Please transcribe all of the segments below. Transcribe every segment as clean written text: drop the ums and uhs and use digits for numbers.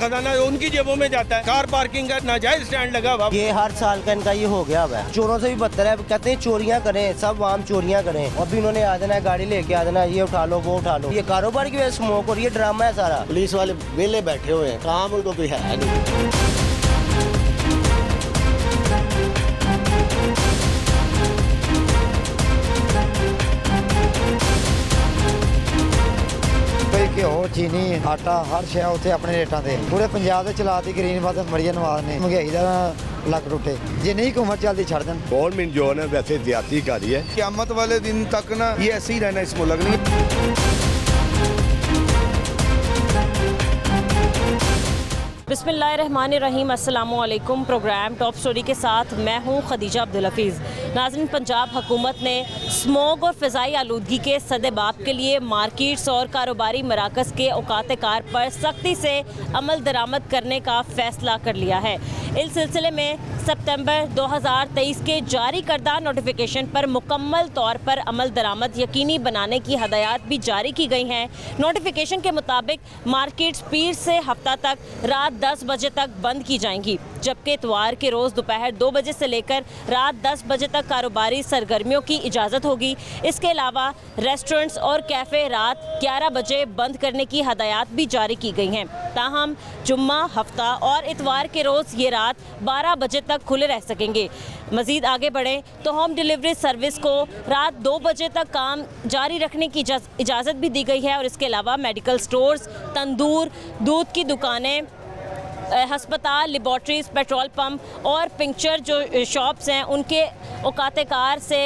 खजाना उनकी जेबों में जाता है। कार पार्किंग का नाजायज स्टैंड लगा हुआ। ये हर साल का इनका ये हो गया हुआ है। चोरों से भी बदतर है, कहते हैं चोरियां करें, सब आम चोरियां करें। अभी इन्होंने आ जाना है, गाड़ी लेके आ जाना, ये उठा लो वो उठा लो। ये कारोबार की वजह से स्मोक और ये ड्रामा है सारा। पुलिस वाले वेले बैठे हुए हैं, काम उनको कोई है नहीं। घ्यो चीनी आटा हर शै उत्थे अपने रेटां ते पूरे पंजाब दे चलाती ग्रीन बादल मरिया नवाज ने महंगाई दा लक टुटे जे नहीं हुकूमत चलती छड़ देन। गवर्नमेंट जो है वैसे ज्यादती कर रही है। क़यामत वाले दिन तक ना ये ऐसे ही रहना इस मुल्क में। बिस्मिल्लाहिर्रहमानिर्रहीम, अस्सलामुअलैकुम। प्रोग्राम टॉप स्टोरी के साथ मैं हूं खदीजा अब्दुल हफीज़। नाज़रीन, पंजाब हुकूमत ने स्मोक और फ़िज़ाई आलूदगी के सद्देबाब के लिए मार्केट्स और कारोबारी मराकज़ के औकात कार पर सख्ती से अमल दरामद करने का फ़ैसला कर लिया है। इस सिलसिले में सितंबर 2023 के जारी करदा नोटिफिकेशन पर मुकम्मल तौर पर अमल दरामद यकीनी बनाने की हदायत भी जारी की गई हैं। नोटिफिकेशन के मुताबिक मार्केट्स पीर से हफ्ता तक रात 10 बजे तक बंद की जाएंगी, जबकि इतवार के रोज़ दोपहर 2 बजे से लेकर रात 10 बजे तक कारोबारी सरगर्मियों की इजाज़त होगी। इसके अलावा रेस्टोरेंट्स और कैफ़े रात 11 बजे बंद करने की हदायत भी जारी की गई हैं। ताहम जुम्मा, हफ्ता और इतवार के रोज़ ये रात 12 बजे तक खुले रह सकेंगे। मज़ीद आगे बढ़ें तो होम डिलीवरी सर्विस को रात 2 बजे तक काम जारी रखने की इजाज़त भी दी गई है। और इसके अलावा मेडिकल स्टोर्स, तंदूर, दूध की दुकानें, हस्पताल, लेबॉर्ट्रीज़, पेट्रोल पंप और पिंक्चर जो शॉप्स हैं उनके औकात कार से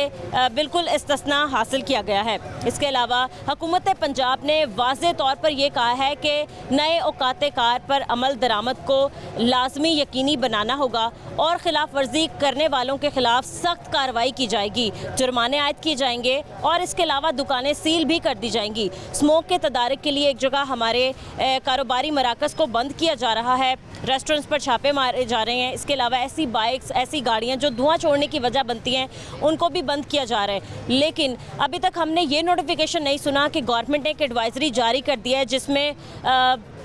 बिल्कुल इस्तिस्ना हासिल किया गया है। इसके अलावा हुकूमत पंजाब ने वाज़े तौर पर यह कहा है कि नए औकात कार पर अमल दरामद को लाजमी यकीनी बनाना होगा और ख़िलाफ़ वर्जी करने वालों के ख़िलाफ़ सख्त कार्रवाई की जाएगी, जुर्माने आयद किए जाएंगे और इसके अलावा दुकानें सील भी कर दी जाएंगी। स्मोक के तदारक के लिए एक जगह हमारे कारोबारी मराकज़ को बंद किया जा रहा है, रेस्टोरेंट्स पर छापे मारे जा रहे हैं। इसके अलावा ऐसी बाइक्स, ऐसी गाड़ियां जो धुआं छोड़ने की वजह बनती हैं, उनको भी बंद किया जा रहा है। लेकिन अभी तक हमने ये नोटिफिकेशन नहीं सुना कि गवर्नमेंट ने एक एडवाइजरी जारी कर दिया है जिसमें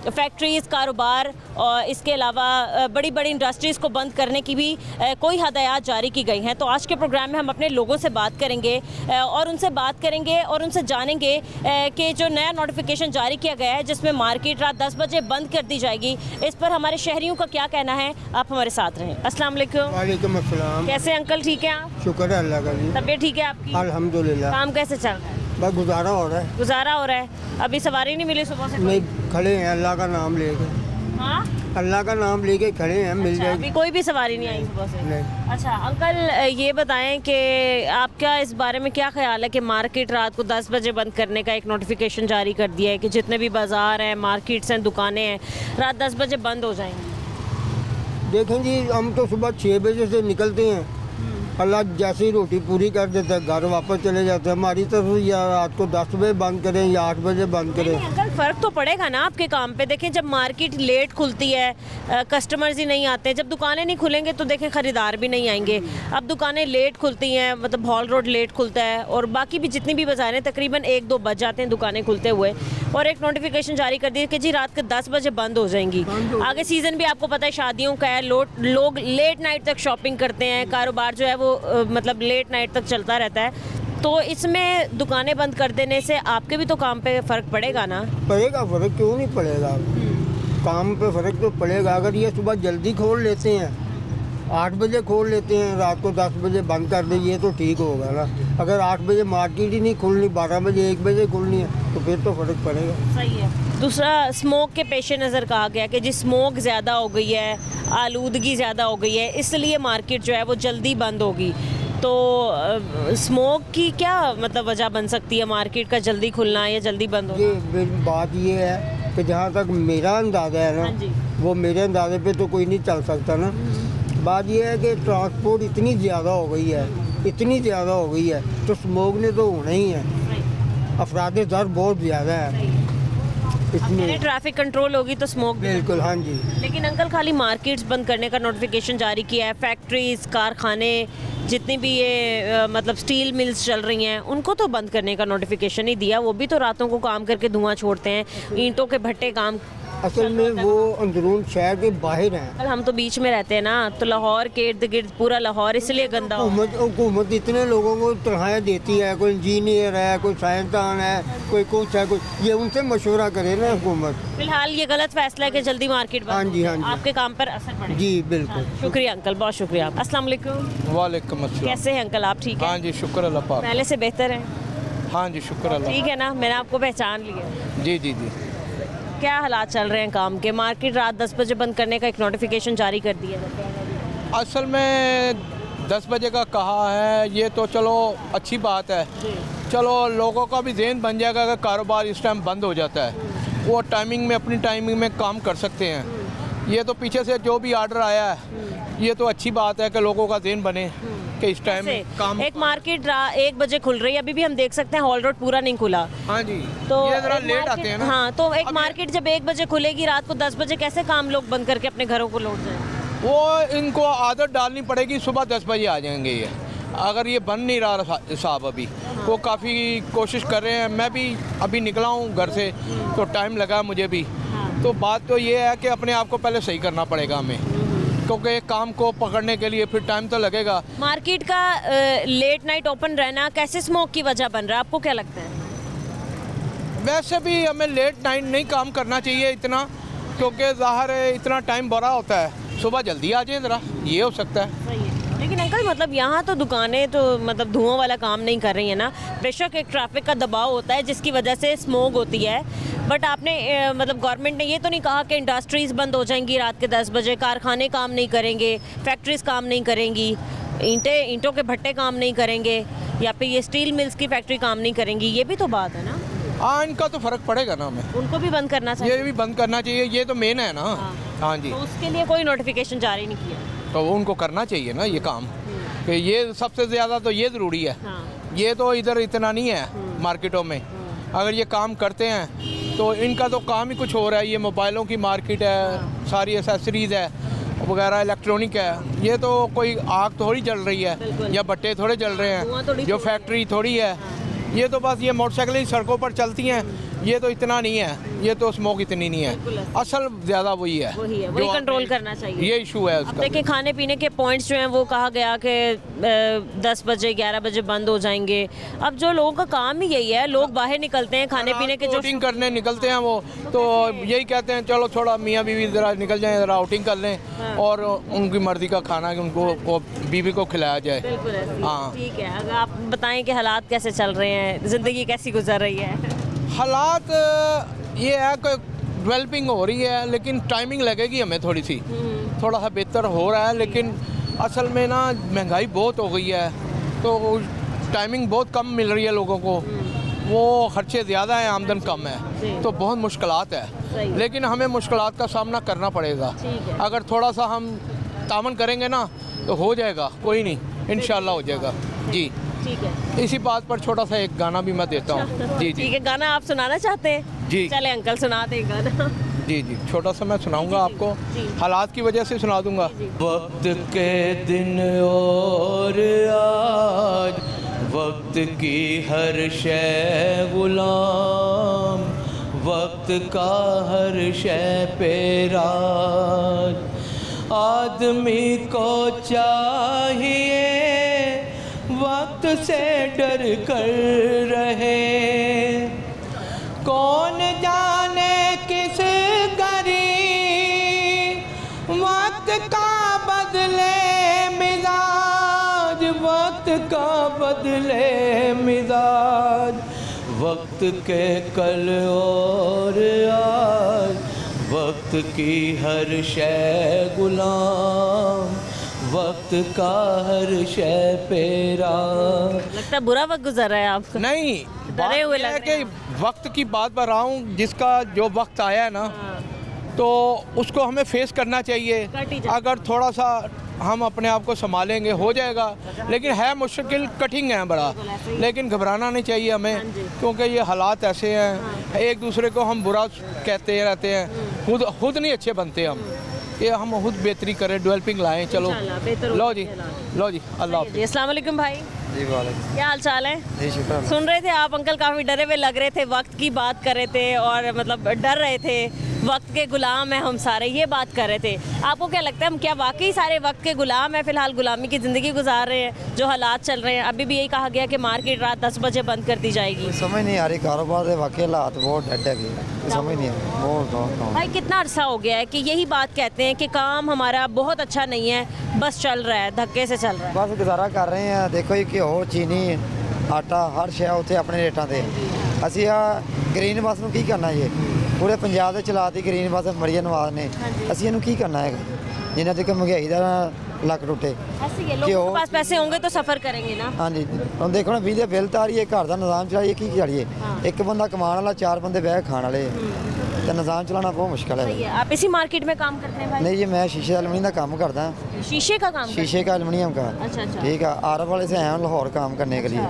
फैक्ट्रीज़, कारोबार और इसके अलावा बड़ी बड़ी इंडस्ट्रीज़ को बंद करने की भी कोई हदायत जारी की गई हैं। तो आज के प्रोग्राम में हम अपने लोगों से बात करेंगे और उनसे बात करेंगे और उनसे जानेंगे कि जो नया नोटिफिकेशन जारी किया गया है जिसमें मार्केट रात 10 बजे बंद कर दी जाएगी, इस पर हमारे शहरियों का क्या कहना है। आप हमारे साथ रहें। अस्सलाम वालेकुम। वालेकुम अस्सलाम। कैसे अंकल, ठीक है आप? शुक्र है अल्लाह का जी। तबीयत ठीक है आपकी? अल्हम्दुलिल्लाह। काम कैसे चल रहा है? बस गुजारा हो रहा है। गुजारा हो रहा है। अभी सवारी नहीं मिली सुबह से? नहीं, खड़े हैं अल्लाह का नाम लेके। हाँ, अल्लाह का नाम लेके खड़े हैं, मिल अच्छा, जाएगी। अभी कोई भी सवारी नहीं आई सुबह से? नहीं। अच्छा अंकल, ये बताएं कि आपका इस बारे में क्या ख्याल है कि मार्केट रात को 10 बजे बंद करने का एक नोटिफिकेशन जारी कर दिया है कि जितने भी बाज़ार हैं, मार्केट्स हैं, दुकानें हैं, रात 10 बजे बंद हो जाएंगी? देखें जी, हम तो सुबह 6 बजे से निकलते हैं, अल्लाह जैसे ही रोटी पूरी कर देता है घर वापस चले जाते हैं। हमारी तरफ या रात को 10 बजे बंद करें या 8 बजे बंद करें। अंकल, फ़र्क तो पड़ेगा ना आपके काम पे। देखें, जब मार्केट लेट खुलती है, कस्टमर्स ही नहीं आते, जब दुकानें नहीं खुलेंगे तो देखें ख़रीदार भी नहीं आएंगे। अब दुकानें लेट खुलती हैं, मतलब हॉल रोड लेट खुलता है और बाकी भी जितनी भी बाज़ारें तकरीबन 1-2 बज जाते हैं दुकानें खुलते हुए, और एक नोटिफिकेशन जारी कर दिया कि जी रात के 10 बजे बंद हो जाएंगी। आगे सीज़न भी आपको पता है शादियों का है, लोग लेट नाइट तक शॉपिंग करते हैं, कारोबार जो है वो मतलब लेट नाइट तक चलता रहता है। तो इसमें दुकानें बंद कर देने से आपके भी तो काम पे फ़र्क पड़ेगा ना? पड़ेगा, फ़र्क क्यों नहीं पड़ेगा। काम पे फ़र्क तो पड़ेगा। अगर ये सुबह जल्दी खोल लेते हैं, 8 बजे खोल लेते हैं, रात को 10 बजे बंद कर दें, ये तो ठीक होगा ना। अगर 8 बजे मार्केट ही नहीं खुलनी, 12 बजे 1 बजे खुलनी है तो फिर तो फ़र्क पड़ेगा। सही है। दूसरा, स्मोक के पेश नज़र कहा गया कि जी स्मोक ज़्यादा हो गई है, आलूदगी ज़्यादा हो गई है, इसलिए मार्केट जो है वो जल्दी बंद होगी। तो स्मोक की क्या मतलब वजह बन सकती है मार्केट का जल्दी खुलना या जल्दी बंद होना? ये बात ये है कि जहाँ तक मेरा अंदाज़ा है हाँ जी। ना, वो मेरे अंदाजे पे तो कोई नहीं चल सकता ना। बात ये है कि ट्रांसपोर्ट इतनी ज़्यादा हो गई है, इतनी ज़्यादा हो गई है, तो स्मोक ने तो होना ही है। अफराद दर बहुत ज़्यादा है, इसमें ट्रैफिक कंट्रोल होगी तो स्मोक बिल्कुल। हाँ जी। लेकिन अंकल, खाली मार्केट्स बंद करने का नोटिफिकेशन जारी किया है, फैक्ट्रीज़, कारखाने, जितनी भी ये मतलब स्टील मिल्स चल रही हैं, उनको तो बंद करने का नोटिफिकेशन ही दिया। वो भी तो रातों को काम करके धुआं छोड़ते हैं, ईंटों के भट्टे काम असल में वो अंदरून शहर के बाहर हैं। हम तो बीच में रहते हैं ना, तो लाहौर के इर्द गिर्द पूरा लाहौर इसलिए गंदा हो। हुकूमत इतने लोगों को तनख्वाहें देती है, कोई इंजीनियर है, कोई साइंसदान है, कोई कुछ है, कोई ये उनसे मशवरा करे ना हुकूमत। फिलहाल ये गलत फैसला है कि जल्दी मार्केट हाँ जी, हाँ जी। आपके काम पर असर पड़ेगा। जी बिल्कुल। शुक्रिया अंकल, बहुत शुक्रिया। अस्सलाम वालेकुम। वालेकुम अस्सलाम। कैसे हैं अंकल आप, ठीक है? हाँ जी, शुक्र अल्लाह पाक। पहले से बेहतर है? हाँ जी, शुक्र अल्लाह। ठीक है ना, मैंने आपको पहचान लिया। जी जी जी। क्या हालात चल रहे हैं काम के? मार्केट रात 10 बजे बंद करने का एक नोटिफिकेशन जारी कर दिया है। असल में 10 बजे का कहा है, ये तो चलो अच्छी बात है। चलो लोगों का भी ज़हन बन जाएगा अगर कारोबार इस टाइम बंद हो जाता है, वो टाइमिंग में अपनी टाइमिंग में काम कर सकते हैं। ये तो पीछे से जो भी आर्डर आया है, ये तो अच्छी बात है कि लोगों का ज़हन बने कि इस टाइम काम। एक मार्केट 1 बजे खुल रही है, अभी भी हम देख सकते हैं हॉल रोड पूरा नहीं खुला। हाँ जी, तो ये ज़रा एक लेट मार्केट- आते हैं ना। हाँ, तो एक अब मार्केट जब 1 बजे खुलेगी, रात को 10 बजे कैसे काम लोग बंद करके अपने घरों को लौट जाए? वो इनको आदत डालनी पड़ेगी, सुबह 10 बजे आ जाएंगे ये। अगर ये बन नहीं रहा साहब अभी, वो काफ़ी कोशिश कर रहे हैं। मैं भी अभी निकला हूँ घर से, तो टाइम लगा मुझे भी। तो बात तो ये है कि अपने आप को पहले सही करना पड़ेगा हमें, क्योंकि काम को पकड़ने के लिए फिर टाइम तो लगेगा। मार्केट का लेट नाइट ओपन रहना कैसे स्मोक की वजह बन रहा है, आपको क्या लगता है? वैसे भी हमें लेट नाइट नहीं काम करना चाहिए इतना, क्योंकि ज़ाहिर है इतना टाइम बड़ा होता है, सुबह जल्दी आ जाए ज़रा, ये हो सकता है। सही है। लेकिन अंकल मतलब यहाँ तो दुकानें तो मतलब धुआं वाला काम नहीं कर रही है ना, बेशक एक ट्रैफिक का दबाव होता है जिसकी वजह से स्मोक होती है, बट आपने मतलब गवर्नमेंट ने ये तो नहीं कहा कि इंडस्ट्रीज़ बंद हो जाएंगी रात के 10 बजे, कारखाने काम नहीं करेंगे, फैक्ट्रीज़ काम नहीं करेंगी, ईंटों के भट्टे काम नहीं करेंगे, या फिर ये स्टील मिल्स की फैक्ट्री काम नहीं करेंगी, ये भी तो बात है ना। हाँ, इनका तो फ़र्क पड़ेगा ना हमें, उनको भी बंद करना चाहिए। ये भी बंद करना चाहिए, ये तो मेन है ना। हाँ जी, तो उसके लिए कोई नोटिफिकेशन जारी नहीं किया। तो उनको करना चाहिए ना ये काम, कि ये सबसे ज़्यादा तो ये ज़रूरी है। हाँ। ये तो इधर इतना नहीं है मार्केटों में। अगर ये काम करते हैं तो इनका तो काम ही कुछ हो रहा है। ये मोबाइलों की मार्केट है, सारी एसेसरीज़ है वगैरह, इलेक्ट्रॉनिक है। ये तो कोई आग थोड़ी जल रही है या भट्टे थोड़े जल रहे धुआं थोड़ी हैं, जो छोड़ रहे हैं। फैक्ट्री थोड़ी है। ये तो बस ये मोटरसाइकिल ही सड़कों पर चलती हैं, ये तो इतना नहीं है, ये तो स्मोक इतनी नहीं है। असल ज़्यादा वही है, वही है, वही जो कंट्रोल करना चाहिए। ये इशू है अब उसका। देखिए खाने पीने के पॉइंट्स जो हैं वो कहा गया कि 10 बजे 11 बजे बंद हो जाएंगे। अब जो लोगों का काम ही यही है, लोग बाहर निकलते हैं खाने पीने के जो आउटिंग करने निकलते हैं वो, तो यही कहते हैं चलो थोड़ा मियाँ बीवी ज़रा निकल जाएं, ज़रा आउटिंग कर लें और उनकी मर्ज़ी का खाना कि उनको वो बीवी को खिलाया जाए। बिल्कुल ऐसे ही। हाँ। ठीक है, अगर आप बताएं कि हालात कैसे चल रहे हैं, ज़िंदगी कैसी गुजर रही है? हालात ये है कि डेवलपिंग हो रही है, लेकिन टाइमिंग लगेगी हमें थोड़ी सी। थोड़ा सा बेहतर हो रहा है, लेकिन असल में ना महंगाई बहुत हो गई है, तो टाइमिंग बहुत कम मिल रही है लोगों को, वो खर्चे ज़्यादा हैं, आमदन कम है, तो बहुत मुश्किलात है। लेकिन हमें मुश्किलात का सामना करना पड़ेगा। अगर थोड़ा सा हम तामन करेंगे ना तो हो जाएगा, कोई नहीं, इंशाल्लाह हो जाएगा जी। ठीक है, इसी बात पर छोटा सा एक गाना भी मैं देता हूँ। जी जी ठीक है, गाना आप सुनाना चाहते हैं? जी। चले अंकल सुना दें गाना। जी जी, छोटा सा मैं सुनाऊंगा आपको, हालात की वजह से सुना दूंगा। वक्त के दिन और आज वक्त की हर शय गुलाम, वक्त का हर शय पे राज, आदमी को चाहिए वक्त से डर कर रहे, कौन जाने किस घड़ी वक्त का बदले मिजाज, वक्त का बदले मिजाज, वक्त के कल और आज, वक्त की हर शय गुलाम, वक्त का हर शय पेरा। लगता है बुरा वक्त गुजर रहा है आपका। नहीं, डरे हुए बात लग यह है कि वक्त की बात पर रहा हूँ, जिसका जो वक्त आया है ना, तो उसको हमें फेस करना चाहिए। अगर थोड़ा सा हम अपने आप को संभालेंगे हो जाएगा, लेकिन है मुश्किल, कठिन है बड़ा, लेकिन घबराना नहीं चाहिए हमें, क्योंकि ये हालात ऐसे हैं। एक दूसरे को हम बुरा कहते रहते हैं, खुद नहीं अच्छे बनते हम, कि हम खुद बेहतरी करें, डेवलपिंग लाएं। चलो लो जी, लो जी, अल्लाह हाफ़िज़। अस्सलाम वालेकुम भाई। जी वालेकुम क्या हाल चाल है? जी शुक्र अल्लाह। सुन रहे थे आप अंकल, काफ़ी डरे हुए लग रहे थे, वक्त की बात कर रहे थे और मतलब डर रहे थे, वक्त के गुलाम हैं हम सारे, ये बात कर रहे थे। आपको क्या लगता है हम क्या वाकई सारे वक्त के गुलाम हैं? फिलहाल गुलामी की ज़िंदगी गुजार रहे हैं, जो हालात चल रहे हैं। अभी भी यही कहा गया कि मार्केट रात 10 बजे बंद कर दी जाएगी। समझ नहीं आ रही कारोबार के वाकई हालात बहुत डेड है कि समझ नहीं आ रही बहुत भाई कितना अरसा हो गया है कि यही बात कहते हैं कि काम हमारा बहुत अच्छा नहीं है, बस चल रहा है, धक्के से चल रहा है। बस गुजारा कर ਰਹੇ ਆ ਦੇਖੋ ਜੀ ਘਿਓ ਚੀਨੀ ਆਟਾ ਹਰ ਸ਼ੈ ਉੱਥੇ ਆਪਣੇ ਰੇਟਾਂ ਤੇ ਅਸੀਂ ਆ ਗ੍ਰੀਨ ਬੱਸ ਨੂੰ ਕੀ ਕਰਨਾ ਜੀ ਪੂਰੇ ਪੰਜਾਬ ਦੇ ਚਲਾਤੀ ਗ੍ਰੀਨ ਬੱਸ ਮਰੀਆ ਨਵਾਜ਼ ਨੇ ਅਸੀਂ ਇਹਨੂੰ ਕੀ ਕਰਨਾ ਹੈਗਾ ਜਿੰਨਾ ਤੱਕ ਮਹਿੰਗਾਈ ਦਾ ਲੱਕ ਟੁੱਟੇ ऐसे ही है, लोगों के पास पैसे होंगे तो सफ़र करेंगे ना। ਹਾਂਜੀ ਹੁਣ ਦੇਖੋ ਨਾ ਬਿਜਲੀ ਦੇ ਬਿੱਲ ਤਾਰੀਏ ਘਰ ਦਾ ਨਿਜ਼ਾਮ ਚਲਾਈਏ ਕੀ ਕਰੀਏ ਇੱਕ ਬੰਦਾ ਕਮਾਉਣ ਵਾਲਾ ਚਾਰ ਬੰਦੇ ਬਹਿ ਕੇ ਖਾਣ ਵਾਲੇ ਤੇ ਨਿਜ਼ਾਮ ਚਲਾਉਣਾ ਬਹੁਤ ਮੁਸ਼ਕਲ सही है है। आप इसी मार्केट में काम करते हैं भाई? नहीं जी मैं शीशे एलुमिनियम का काम करता हूँ शीशे का काम करते शीशे का एलुमिनियम का अच्छा, अच्छा। ठीक है आरब वाले से आए हैं लाहौर काम करने के लिए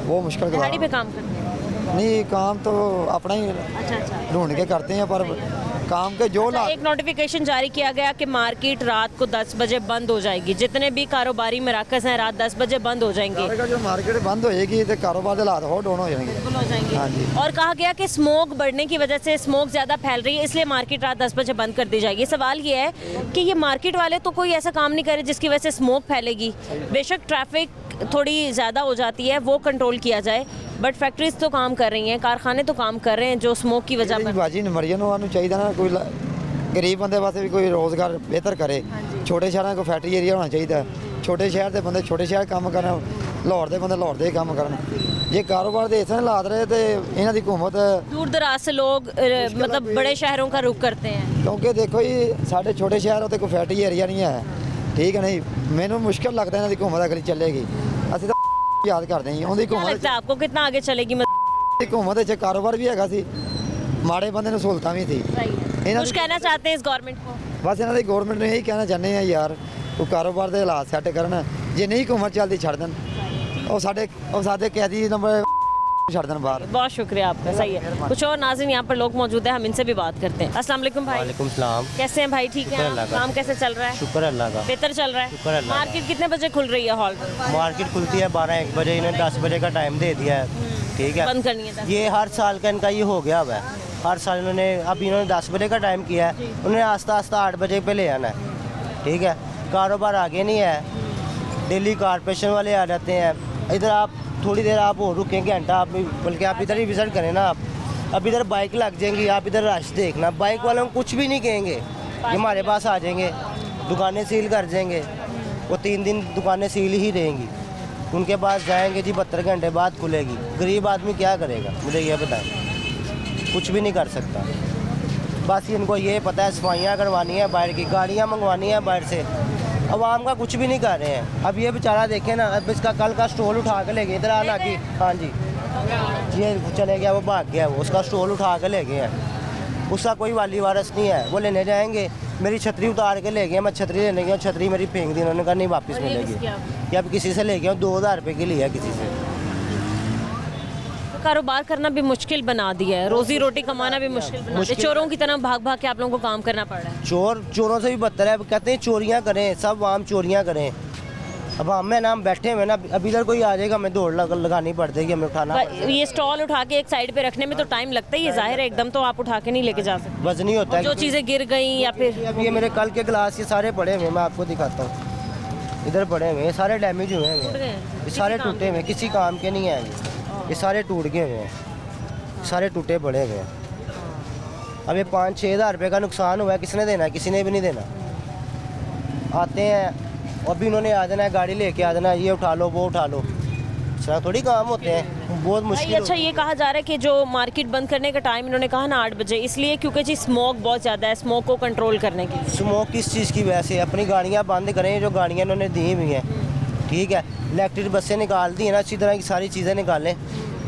वो मुश्किल हैं? दिहाड़ी पे काम करते हैं? नहीं काम तो अपना ही अच्छा अच्छा। ढूंढ के करते हैं पर काम के जो अच्छा, एक नोटिफिकेशन जारी किया गया कि मार्केट रात को 10 बजे बंद हो जाएगी, जितने भी कारोबारी मराकज़ हैं रात 10 बजे बंद हो जाएंगे। का जो मार्केट बंद होएगी तो कारोबार के हालात और डाउन हो जाएंगे बिल्कुल हो जाएंगे। हाँ जी। और कहा गया कि स्मोक बढ़ने की वजह से स्मोक ज़्यादा फैल रही है, इसलिए मार्केट रात 10 बजे बंद कर दी जाएगी। सवाल ये है कि ये मार्केट वाले तो कोई ऐसा काम नहीं करे जिसकी वजह से स्मोक फैलेगी। बेशक ट्रैफिक थोड़ी ज़्यादा हो जाती है, वो कंट्रोल किया जाए, बट फैक्ट्रीज तो काम कर रही हैं, कारखाने तो काम कर रहे हैं जो स्मोक की वजह पर। बाजी नंबरिया ਨੂੰ ਚਾਹੀਦਾ ਨਾ ਕੋਈ ਗਰੀਬ ਬੰਦੇ ਵਾਸਤੇ ਵੀ ਕੋਈ ਰੋਜ਼ਗਾਰ ਬਿਹਤਰ ਕਰੇ ਛੋਟੇ ਸ਼ਹਿਰਾਂ ਕੋਈ ਫੈਕਟਰੀ ਏਰੀਆ ਹੋਣਾ ਚਾਹੀਦਾ ਛੋਟੇ ਸ਼ਹਿਰ ਦੇ ਬੰਦੇ ਛੋਟੇ ਸ਼ਹਿਰ ਕੰਮ ਕਰਨ ਲਾਹੌਰ ਦੇ ਬੰਦੇ ਲਾਹੌਰ ਦੇ ਕੰਮ ਕਰਨ ਜੇ ਕਾਰੋਬਾਰ ਦੇ ਇਸ ਤਰ੍ਹਾਂ ਹਾਲਾਤ ਰਹੇ ਤੇ ਇਹਨਾਂ ਦੀ ਹਕੂਮਤ दूर दराज से लोग मतलब बड़े शहरों का रुख करते हैं। ਕਿਉਂਕਿ ਦੇਖੋ ਜੀ ਸਾਡੇ ਛੋਟੇ ਸ਼ਹਿਰ ਉੱਤੇ ਕੋਈ ਫੈਕਟਰੀ ਏਰੀਆ ਨਹੀਂ ਹੈ ਠੀਕ ਹੈ ਨਹੀਂ ਮੈਨੂੰ ਮੁਸ਼ਕਿਲ ਲੱਗਦਾ ਇਹਨਾਂ ਦੀ ਹਕੂਮਤ ਅਗਲੀ ਚੱਲੇਗੀ ਅਸੀਂ ਤਾਂ ਯਾਦ ਕਰਦੇ ਹਾਂ ਉਹਦੀ क्या लगता है आपको कितना आगे चलेगी? ਹਕੂਮਤ 'ਚ ਕਾਰੋਬਾਰ ਵੀ ਹੈਗਾ ਸੀ ਮਾੜੇ ਬੰਦੇ ਨੂੰ ਸਹੂਲਤਾਂ ਵੀ ਸੀ ਇਹਨਾਂ कुछ कहना चाहते हैं इस गवर्नमेंट को? ਬਸ ਇਹਨਾਂ ਦੀ ਗਵਰਨਮੈਂਟ ਨੂੰ ਇਹੀ ਕਹਿਣਾ ਚਾਹੁੰਦੇ ਆ ਯਾਰ ਉਹ ਕਾਰੋਬਾਰ ਦੇ ਹਾਲਾਤ ਸੈੱਟ ਕਰਨ ਜੇ ਨਹੀਂ ਹਕੂਮਤ ਚੱਲਦੀ ਛੱਡ ਦੇਣ ਉਹ ਸਾਡੇ ਕੈਦੀ ਨੰਬਰ ਛੱਡ ਦੇਣ ਬਾਹਰ बहुत शुक्रिया आपका। सही है। कुछ और नाज़रीन यहाँ पर लोग मौजूद हैं, हम इनसे भी बात करते हैं। अस्सलाम वालेकुम भाई। वालेकुम सलाम। कैसे हैं भाई? ठीक है। काम कैसे चल रहा है? शुक्र अल्लाह का। बेहतर चल रहा है? शुक्र अल्लाह का। मार्केट कितने बजे खुल रही है हॉल पर? मार्केट खुलती है 12-1 बजे, इन्हें 10 बजे का टाइम दे दिया है ठीक है। बंद करनी है 10? ये हर साल का इनका ये हो गया हुआ है, हर साल इन्होंने 10 बजे का टाइम किया है, उन्हें आस्ता आस्ता 8 बजे पे ले आना है ठीक है। कारोबार आगे नहीं है, दिल्ली कारपोरेशन वाले आ जाते हैं इधर, आप थोड़ी देर आप और रुकें घंटा आप, बल्कि आप इधर ही विजिट करें ना अब इधर बाइक लग जाएंगी, आप इधर रश देखना, बाइक वालों को कुछ भी नहीं कहेंगे, ये हमारे पास आ जाएंगे, दुकानें सील कर देंगे, वो 3 दिन दुकानें सील ही रहेंगी, उनके पास जाएंगे जी 72 घंटे बाद खुलेगी। गरीब आदमी क्या करेगा मुझे ये बताएं, कुछ भी नहीं कर सकता। बस इनको ये पता है सफाइयाँ करवानी है, बाहर की गाड़ियाँ मंगवानी है बाहर से, अवाम का कुछ भी नहीं कर रहे हैं। अब ये बेचारा देखे ना, अब इसका कल का स्टॉल उठा के ले गए इधर आना की, हाँ जी ये चले गया, वो भाग गया, वो उसका स्टॉल उठा के ले गए हैं, उसका कोई वाली वारस नहीं है, वो लेने जाएंगे मेरी छतरी उतार के ले गए, मैं छतरी लेने गया, छतरी मेरी फेंक दी, उन्होंने कहा नहीं वापस मिलेगी, या अब किसी से ले गया 2000 रुपये की लिया किसी से। कारोबार करना भी मुश्किल बना दिया है, रोजी रोटी कमाना भी मुश्किल बना दिया है। चोरों की तरह भाग भाग के आप लोगों को काम करना पड़ रहा है। चोरों से भी बदतर है, कहते हैं चोरियाँ करें, सब आम चोरियाँ करें। अब हम में नाम बैठे हुए ना, अभी इधर कोई आ जाएगा हमें दौड़ लगानी पड़ जाएगी, हमें उठाना। ये स्टॉल उठा के एक साइड पे रखने में तो टाइम लगता ही है, जाहिर है एकदम तो आप उठा के नहीं लेके जा सकते, वजनी होता है जो चीज़ें गिर गई या फिर। अब ये मेरे कल के गिलास ये सारे पड़े हुए, मैं आपको दिखाता हूँ, इधर पड़े हुए, ये सारे डैमेज हुए हैं, ये सारे टूटे हुए, किसी काम के नहीं है, ये सारे टूट गए हुए हैं, सारे टूटे पड़े हुए हैं। अब ये 5-6 हज़ार रुपये का नुकसान हुआ है, किसने देना है? किसी ने भी नहीं देना। आते हैं अभी इन्होंने आ जाना है, गाड़ी लेके आ जाना है, ये उठा लो वो उठा लो, इस तरह थोड़ी काम होते हैं, बहुत मुश्किल। अच्छा ये कहा जा रहा है कि जो मार्केट बंद करने का टाइम इन्होंने कहा ना 8 बजे, इसलिए क्योंकि जी स्मोक बहुत ज़्यादा है, स्मोक को कंट्रोल करने के लिए। स्मोक किस चीज़ की वजह से? अपनी गाड़ियाँ बंद करें, जो गाड़ियाँ इन्होंने दी हुई हैं ठीक है, इलेक्ट्रिक बसें निकाल दी हैं ना, अच्छी तरह की सारी चीज़ें निकालें।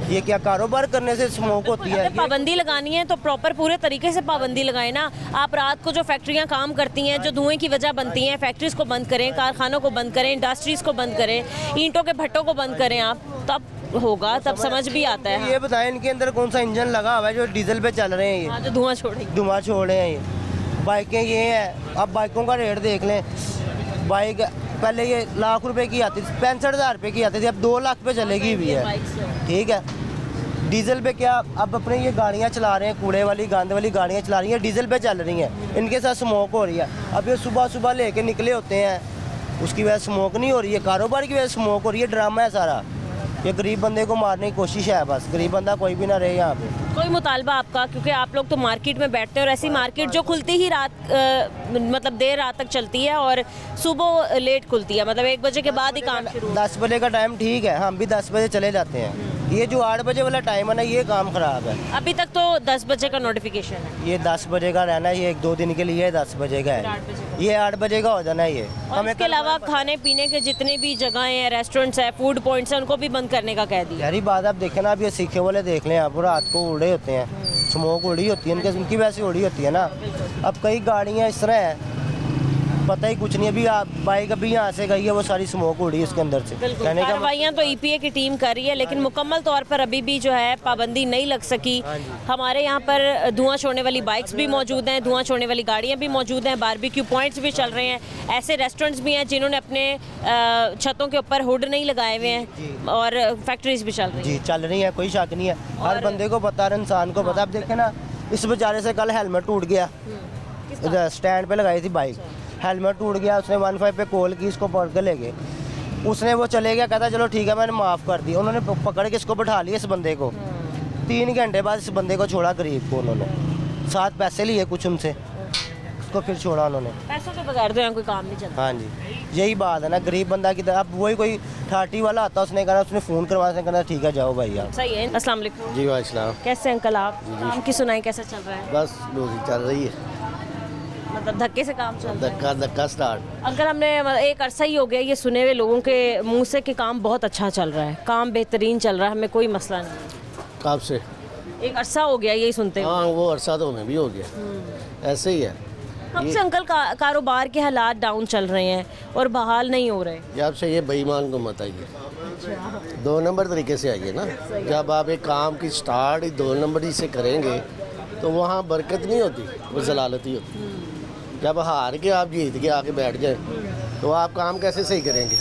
ये क्या कारोबार करने से स्मोक होती है? अगर पाबंदी लगानी है तो प्रॉपर पूरे तरीके से पाबंदी लगाएं ना। आप रात को जो फैक्ट्रियां काम करती हैं, जो धुएं की वजह बनती हैं, फैक्ट्रीज को बंद करें, कारखानों को बंद करें, इंडस्ट्रीज़ को बंद करें, ईंटों के भट्टों को बंद करें, आप तब होगा, तब समझ भी आता है। ये बताएं इनके अंदर कौन सा इंजन लगा हुआ है जो डीजल पे चल रहे हैं? ये जो धुआं छोड़ेंगे, धुआं छोड़ रहे हैं। ये बाइकें ये हैं, आप बाइकों का रेट देख लें, बाइक पहले ये लाख रुपए की आती थी, 65,000 रुपए की आती थी, अब 2 लाख पे चलेगी भी है। ठीक है, डीजल पे क्या अब अपने ये गाड़ियाँ चला रहे हैं, कूड़े वाली गंद वाली गाड़ियाँ चला रही हैं, डीजल पे चल रही हैं, इनके साथ स्मोक हो रही है। अब ये सुबह सुबह लेके निकले होते हैं, उसकी वजह से स्मोक नहीं हो रही है, कारोबार की वजह से स्मोक हो रही है, ड्रामा है सारा। ये गरीब बंदे को मारने की कोशिश है, बस गरीब बंदा कोई भी ना रहे यहाँ पे। कोई मुतालबा आपका, क्योंकि आप लोग तो मार्केट में बैठते हैं और ऐसी मार्केट जो खुलती ही रात मतलब देर रात तक चलती है और सुबह लेट खुलती है, मतलब 1 बजे के बाद ही काम शुरू। 10 बजे का टाइम ठीक है, हम भी 10 बजे चले जाते हैं। ये जो 8 बजे वाला टाइम है ना, ये काम खराब है। अभी तक तो 10 बजे का नोटिफिकेशन है। ये 10 बजे का रहना है, ये 1-2 दिन के लिए 10 बजे का है, ये 8 बजे का हो जाना है ये। और इसके अलावा खाने पीने के जितने भी जगह हैं, रेस्टोरेंट्स हैं, फूड पॉइंट्स हैं, उनको भी बंद करने का कह दिया। यारी बात आप देखें ना, अब ये सीखे वाले देख लें आप, रात को उड़े होते हैं, स्मोक उड़ी होती है उनकी वैसे उड़ी होती है ना। अब कई गाड़ियाँ इस तरह हैं, पता ही कुछ नहीं, अभी आप बाइक अभी यहाँ से गई है, वो सारी स्मोक उड़ी उसके अंदर से। कहने का कार्रवाइयाँ तो ईपीए की टीम कर रही है, लेकिन मुकम्मल तौर पर अभी भी जो है पाबंदी नहीं लग सकी। हमारे यहाँ पर धुआं छोड़ने वाली बाइक्स भी मौजूद हैं, धुआं छोड़ने वाली गाड़ियाँ भी मौजूद हैं, बारबेक्यू पॉइंट्स भी चल रहे हैं, ऐसे रेस्टोरेंट्स भी हैं जिन्होंने अपने छतों के ऊपर हुड नहीं लगाए हुए हैं, और फैक्ट्रीज भी चल रही जी चल रही है, कोई शक नहीं है, हर बंदे को पता, हर इंसान को पता। अब देखे ना, इस बेचारे से कल हेलमेट टूट गया, स्टैंड पे लगाई थी बाइक, हेलमेट टूट गया, उसने 15 पे कॉल की, इसको पकड़ के ले गए, उसने वो चले गया, कहता चलो ठीक है मैंने माफ़ कर दी। उन्होंने पकड़ के इसको बैठा लिया, इस बंदे को 3 घंटे बाद इस बंदे को छोड़ा, गरीब को उन्होंने 7 पैसे लिए कुछ उनसे, उसको फिर छोड़ा उन्होंने। पैसों के बगैर तो यहाँ कोई काम नहीं चलता। हाँ जी, यही बात है ना, गरीब बंदा की तरह। अब वही कोई 30 वाला आता, उसने कहा, उसने फ़ोन करवा, उसने कहा ठीक है जाओ भाई आप। सही है। अस्सलाम वालेकुम। जी वालेकुम। कैसे अंकल आप? काम की सुनाई कैसा चल रहा है? बस रोजी चल रही है, मतलब धक्के से काम चल रहा है? धक्का धक्का स्टार्ट। अंकल हमने एक अरसा ही हो गया ये सुने हुए लोगों के मुंह से कि काम बहुत अच्छा चल रहा है, काम बेहतरीन चल रहा है, हमें कोई मसला नहीं है। कब से? एक अरसा हो गया यही सुनते हुए। हाँ, वो अरसा तो हमें भी हो गया, ऐसे ही है। कब से अंकल कारोबार के हालात डाउन चल रहे हैं और बहाल नहीं हो रहे? जब से ये बेईमान को मत आइए, 2 नंबर तरीके से आइए ना। जब आप एक काम की स्टार्ट 2 नंबर से करेंगे तो वहाँ बरकत नहीं होती, वो जलालत ही होती। जब हार के आप जीत के आके बैठ जाए तो आप काम कैसे सही करेंगे?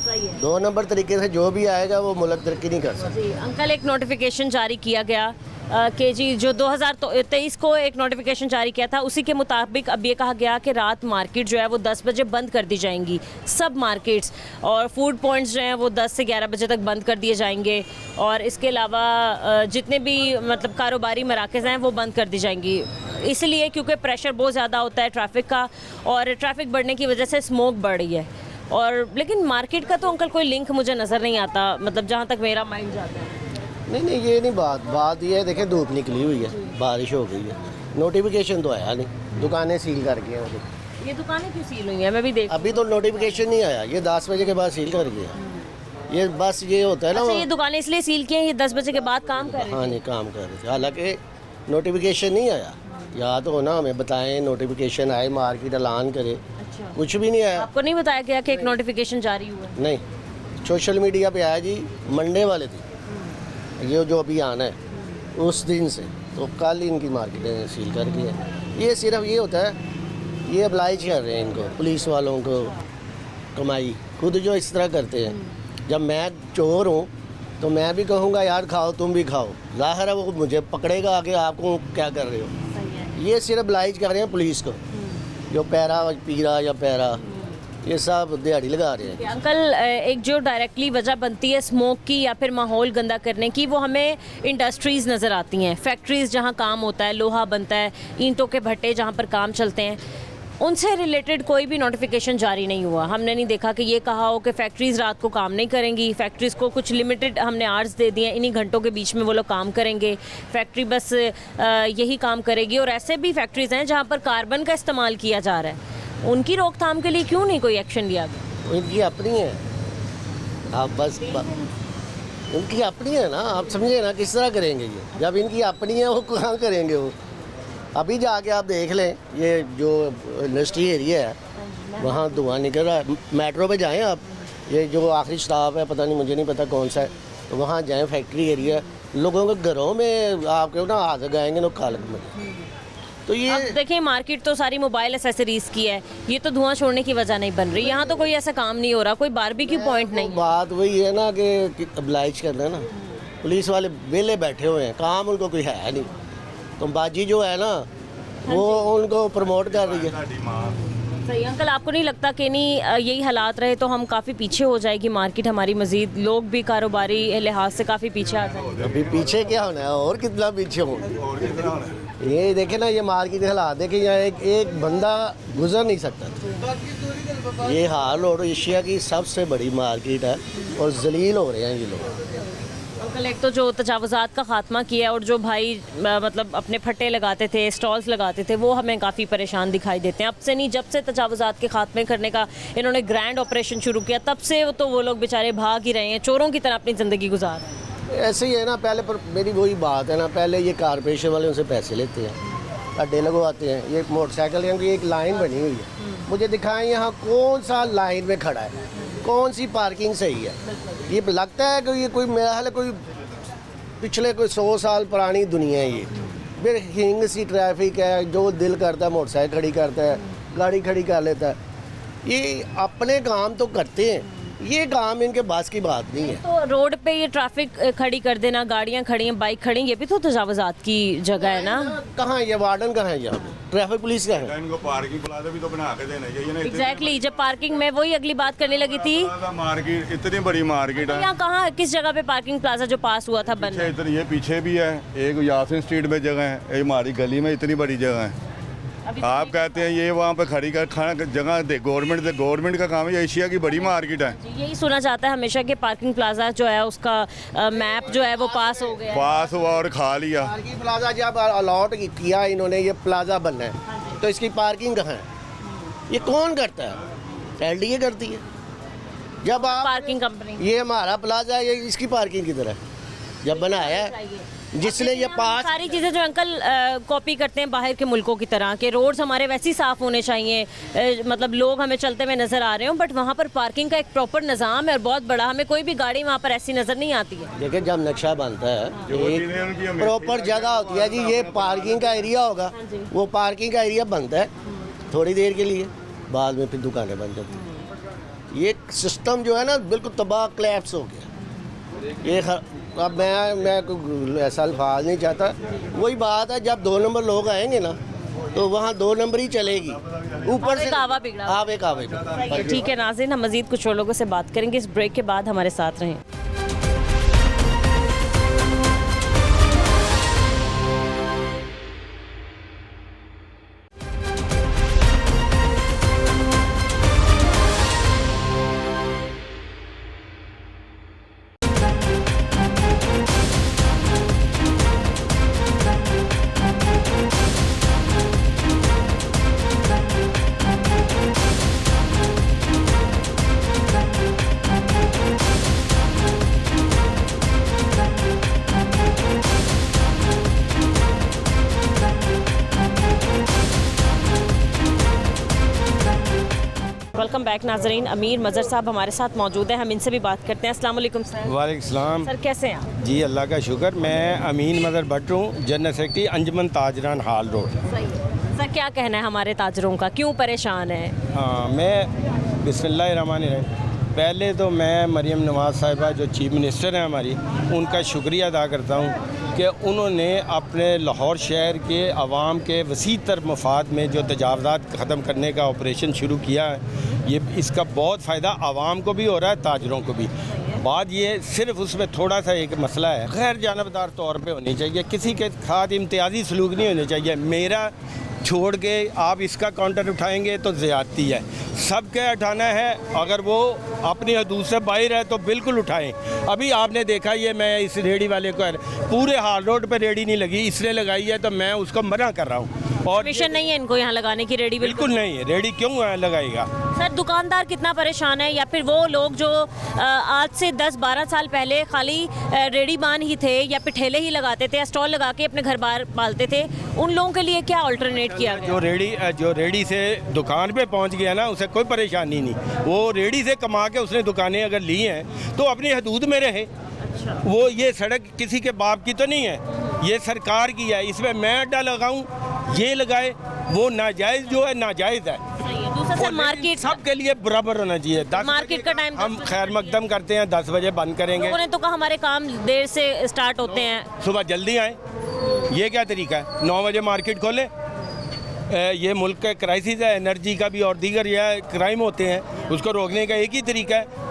सही है। 2 नंबर तरीके से जो भी आएगा वो मुल्क तरक्की नहीं कर सकता। जी अंकल, एक नोटिफिकेशन जारी किया गया कि जी जो 2023 को एक नोटिफिकेशन जारी किया था, उसी के मुताबिक अब ये कहा गया कि रात मार्केट जो है वो 10 बजे बंद कर दी जाएंगी, सब मार्केट्स, और फूड पॉइंट्स जो हैं वो 10 से 11 बजे तक बंद कर दिए जाएंगे, और इसके अलावा जितने भी मतलब कारोबारी मराकज़ हैं वो बंद कर दी जाएंगी, इसलिए क्योंकि प्रेशर बहुत ज़्यादा होता है ट्रैफिक का, और ट्रैफिक बढ़ने की वजह से स्मोक बढ़ रही है। और लेकिन मार्केट का तो अंकल कोई लिंक मुझे नज़र नहीं आता, मतलब जहाँ तक मेरा माइंड जाता है। नहीं, ये नहीं बात ये है, देखें धूप निकली हुई है, बारिश हो गई है, नोटिफिकेशन तो आया नहीं, दुकानें सील कर गए हैं। ये दुकानें क्यों सील हुई हैं? मैं भी देख, अभी तो नोटिफिकेशन नहीं आया, ये 10 बजे के बाद सील कर गया। ये बस ये होता है ना। अच्छा, ये दुकानें इसलिए सील की हैं, ये 10 बजे के बाद काम कर रहे हैं? हाँ, नहीं काम कर रहे थे, हालांकि नोटिफिकेशन नहीं आया। या तो ना हमें बताएं, नोटिफिकेशन आए, मार्केट ऐलान करे। अच्छा, कुछ भी नहीं आया। आपको नहीं बताया गया कि एक नोटिफिकेशन जारी हुआ? नहीं, सोशल मीडिया पे आया जी, मंडे वाले दिन, ये जो अभी आना है उस दिन से, तो कल इनकी मार्केटें सील कर दी है। ये सिर्फ ये होता है, ये अप्लाइज कर रहे हैं इनको, पुलिस वालों को कमाई, खुद जो इस तरह करते हैं। जब मैं चोर हूँ तो मैं भी कहूँगा यार खाओ, तुम भी खाओ, ज़ाहिर है वो मुझे पकड़ेगा आगे, आपको क्या कर रहे हो। ये सिर्फ अप्लाइज कर रहे हैं पुलिस को, जो पैरा पीरा या पैरा, ये सब दिहाड़ी लगा रहे हैं। अंकल, एक जो डायरेक्टली वजह बनती है स्मोक की या फिर माहौल गंदा करने की, वो हमें इंडस्ट्रीज़ नज़र आती हैं, फैक्ट्रीज़ जहाँ काम होता है, लोहा बनता है, ईंटों के भट्टे जहाँ पर काम चलते हैं, उनसे रिलेटेड कोई भी नोटिफिकेशन जारी नहीं हुआ। हमने नहीं देखा कि ये कहा हो कि फैक्ट्रीज़ रात को काम नहीं करेंगी, फैक्ट्रीज़ को कुछ लिमिटेड हमने आवर्स दे दिए हैं, इन्हीं घंटों के बीच में वो लोग काम करेंगे, फैक्ट्री बस यही काम करेगी। और ऐसे भी फैक्ट्रीज़ हैं जहाँ पर कार्बन का इस्तेमाल किया जा रहा है, उनकी रोकथाम के लिए क्यों नहीं कोई एक्शन लिया गया? इनकी अपनी है, आप बस उनकी अपनी है ना, आप समझे ना, किस तरह करेंगे ये? जब इनकी अपनी है वो कहाँ करेंगे वो? अभी जाके आप देख लें, ये जो इंडस्ट्री एरिया है वहाँ धुआं निकल रहा है। मेट्रो पे जाएं आप, ये जो आखिरी स्टॉप है, पता नहीं, मुझे नहीं पता कौन सा है, तो वहाँ जाएं, फैक्ट्री एरिया, लोगों के घरों में आपके ना हाथ लगाएंगे तो कालक में। तो ये अब देखिए मार्केट तो सारी मोबाइल एसेसरीज की है, ये तो धुआं छोड़ने की वजह नहीं बन रही। यहाँ तो कोई ऐसा काम नहीं हो रहा, कोई बारबेक्यू पॉइंट नहीं है। बात वही है ना कि अब्लाइज करना है ना, पुलिस वाले वेले बैठे हुए हैं, काम उनको कोई है नहीं। तो बाजी जो है ना वो उनको प्रमोट कर रही है। सही अंकल, आपको नहीं लगता कि नहीं यही हालात रहे तो हम काफ़ी पीछे हो जाएगी मार्केट हमारी, मजीद लोग भी कारोबारी लिहाज से काफ़ी पीछे आ जाएंगे? अभी पीछे क्या होना है, और कितना पीछे होना। ये देखे ना, ये मार्केट के हालात देखे, यहाँ एक बंदा गुजर नहीं सकता था। ये हाल रोड एशिया की सबसे बड़ी मार्केट है और जलील हो रहे हैं ये लोग। अंकल, एक तो जो तजावुज़ात का खात्मा किया और जो भाई मतलब अपने फट्टे लगाते थे, स्टॉल्स लगाते थे, वो हमें काफ़ी परेशान दिखाई देते हैं। अब से नहीं, जब से तजावुज़ात के खात्मे करने का इन्होंने ग्रैंड ऑपरेशन शुरू किया, तब से तो वो लोग बेचारे भाग ही रहे हैं, चोरों की तरह अपनी ज़िंदगी गुजार रहे हैं। ऐसे ही है ना, पहले पर मेरी वही बात है ना, पहले ये कारपोरेशन वाले उनसे पैसे लेते हैं, अड्डे लगवाते हैं। ये मोटरसाइकिल की एक लाइन बनी हुई है, मुझे दिखाएं यहाँ कौन सा लाइन में खड़ा है, कौन सी पार्किंग सही है। ये लगता है कि ये कोई मेरा हाल कोई पिछले कोई 100 साल पुरानी दुनिया है ये। फिर हिंग सी ट्रैफिक है, जो दिल करता है मोटरसाइकिल खड़ी करता है, गाड़ी खड़ी कर लेता है। ये अपने काम तो करते हैं, ये काम इनके पास की बात नहीं है। तो रोड पे ये ट्रैफिक खड़ी कर देना, गाड़ियाँ खड़ी हैं, बाइक खड़ी, ये भी तो तजावुज़ात की जगह है ना। कहाँ है ये वार्डन, कहाँ है यहाँ पे ट्रैफिक पुलिस का है? इनको पार्किंग प्लाजा भी तो बना के देना चाहिए ना। एग्जैक्टली, जब पार्किंग में वही अगली बात करने लगी थी। मार्केट इतनी बड़ी मार्केट है, यहाँ कहाँ, किस जगह पे पार्किंग प्लाजा जो पास हुआ था बनना? इतनी ये पीछे भी है, एक यासिन स्ट्रीट में जगह है, एक हमारी गली में इतनी बड़ी जगह है। आप कहते हैं ये वहाँ पे खड़ी कर खाना जगह दे, गवर्नमेंट का काम है, एशिया की बड़ी मार्केट है। यही सुना जाता है हमेशा कि पार्किंग प्लाजा जो है उसका मैप जो है वो पास हो गया, पास हुआ और खा लिया। पार्किंग प्लाजा जब अलॉट किया इन्होंने, ये प्लाजा बनना है, तो इसकी पार्किंग कहाँ है? ये कौन करता है? एलडीए करती है। जब आप पार्किंग कंपनी, ये हमारा प्लाजा है, ये इसकी पार्किंग किधर है? जब बनाया है जिसने ये पास सारी चीज़ें जो अंकल कॉपी करते हैं बाहर के मुल्कों की तरह के, रोड्स हमारे वैसे ही साफ़ होने चाहिए, मतलब लोग हमें चलते हुए नज़र आ रहे हो, बट वहाँ पर पार्किंग का एक प्रॉपर निज़ाम है और बहुत बड़ा, हमें कोई भी गाड़ी वहाँ पर ऐसी नज़र नहीं आती है। देखिए जब नक्शा बनता है एक प्रॉपर जगह होती है जी, ये पार्किंग का एरिया होगा, वो पार्किंग का एरिया बनता है थोड़ी देर के लिए, बाद में फिर दुकानें बन जाती हैं। ये सिस्टम जो है ना बिल्कुल तबाह क्लैप्स हो गया। ये अब मैं कोई ऐसा अल्फाज नहीं चाहता, वही बात है, जब 2 नंबर लोग आएंगे ना तो वहाँ 2 नंबर ही चलेगी, ऊपर से आवा बिगड़ा। आवे का बिगड़ा। ठीक है नाज़रीन, हम मज़ीद कुछ और लोगों से बात करेंगे इस ब्रेक के बाद, हमारे साथ रहें। वेलकम बैक नाजरीन, अमीर मज़र साहब हमारे साथ मौजूद हैं, हम इनसे भी बात करते हैं। अस्सलाम वालेकुम सर। वालेकुम सलाम सर कैसे हैं आप? जी, अल्लाह का शुक्र। मैं अमीन मदर भट्ट हूँ, जनरल सेक्रेटरी अंजुमन ताजरान हाल रोड। सही है। सर क्या कहना है हमारे ताजरों का, क्यों परेशान है? हाँ, मैं बिस्मिल्लाहिर्रहमानिर्रहीम, पहले तो मैं मरीम नवाज़ साहिबा जो चीफ मिनिस्टर हैं हमारी, उनका शुक्रिया अदा करता हूँ कि उन्होंने अपने लाहौर शहर के आवाम के वसी तर मफाद में जो तजावज़ात ख़त्म करने का ऑपरेशन शुरू किया है, ये इसका बहुत फ़ायदा आवाम को भी हो रहा है, ताजरों को भी। बात ये सिर्फ उसमें थोड़ा सा एक मसला है, गैर जानबदार तौर पे होनी चाहिए, किसी के साथ इम्तियाजी सलूक नहीं होने चाहिए। मेरा छोड़ के आप इसका काउंटर उठाएंगे तो ज़्यादती है, सबके उठाना है, अगर वो अपनी हदूद से बाहर है तो बिल्कुल उठाएं। अभी आपने देखा ये, मैं इस रेडी वाले को, पूरे हाल रोड पे रेडी नहीं लगी, इसने लगाई है तो मैं उसको मना कर रहा हूँ। और मिशन नहीं है इनको यहाँ लगाने की, रेडी बिल्कुल नहीं है, रेडी क्यों लगाएगा? सर दुकानदार कितना परेशान है, या फिर वो लोग जो आज से 10-12 साल पहले खाली रेडी बान ही थे या फिर ठेले ही लगाते थे या स्टॉल लगा के अपने घर बार पालते थे, उन लोगों के लिए क्या अल्टरनेट किया गया? जो रेडी से दुकान पे पहुंच गया ना, उसे कोई परेशानी नहीं, वो रेडी से कमा के उसने दुकानें अगर ली हैं तो अपनी हदूद में रहे। वो ये सड़क किसी के बाप की तो नहीं है, ये सरकार की है, इसमें मैं अड्डा लगाऊं ये लगाए, वो नाजायज़ जो है नाजायज़ है। सही है। दूसरा सर मार्केट सबके लिए बराबर होना चाहिए। 10 मार्केट का टाइम हम खैर मकदम करते हैं, 10 बजे बंद करेंगे। लोगों ने तो कहा हमारे काम देर से स्टार्ट होते हैं। सुबह जल्दी आए, ये क्या तरीका है? 9 बजे मार्केट खोले। ये मुल्क का क्राइसिस है, एनर्जी का भी और दीगर यह क्राइम होते हैं, उसको रोकने का एक ही तरीका है।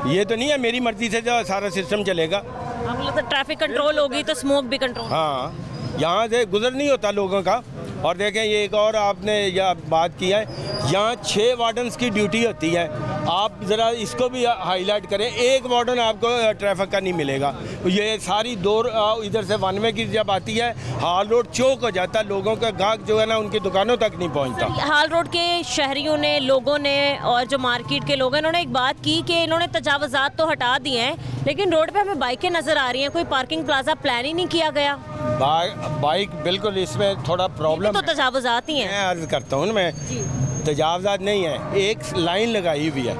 ये तो नहीं है मेरी मर्जी से जो सारा सिस्टम चलेगा। आपको लगता है ट्रैफिक कंट्रोल होगी तो स्मोक भी कंट्रोल? हाँ, यहाँ से गुजर नहीं होता लोगों का। और देखें ये एक और आपने यह बात की है, यहाँ 6 वार्डन्स की ड्यूटी होती है। आप ज़रा इसको भी हाईलाइट करें, एक वार्डन आपको ट्रैफिक का नहीं मिलेगा। ये सारी दौर इधर से 1 वे की जब आती है, हाल रोड चौक हो जाता है, लोगों का गाहक जो है ना उनकी दुकानों तक नहीं पहुँचता। हाल रोड के शहरियों ने, लोगों ने और जो मार्केट के लोग हैं, इन्होंने एक बात की कि इन्होंने तजावज़ात तो हटा दिए हैं, लेकिन रोड पे हमें बाइकें नज़र आ रही हैं। कोई पार्किंग प्लाजा प्लान ही नहीं किया गया। बाइक बिल्कुल इसमें थोड़ा प्रॉब्लम तो तजावज़ात ही हैं। मैं अर्ज़ करता हूँ, मैं तजावज़ात नहीं है, एक लाइन लगाई हुई है,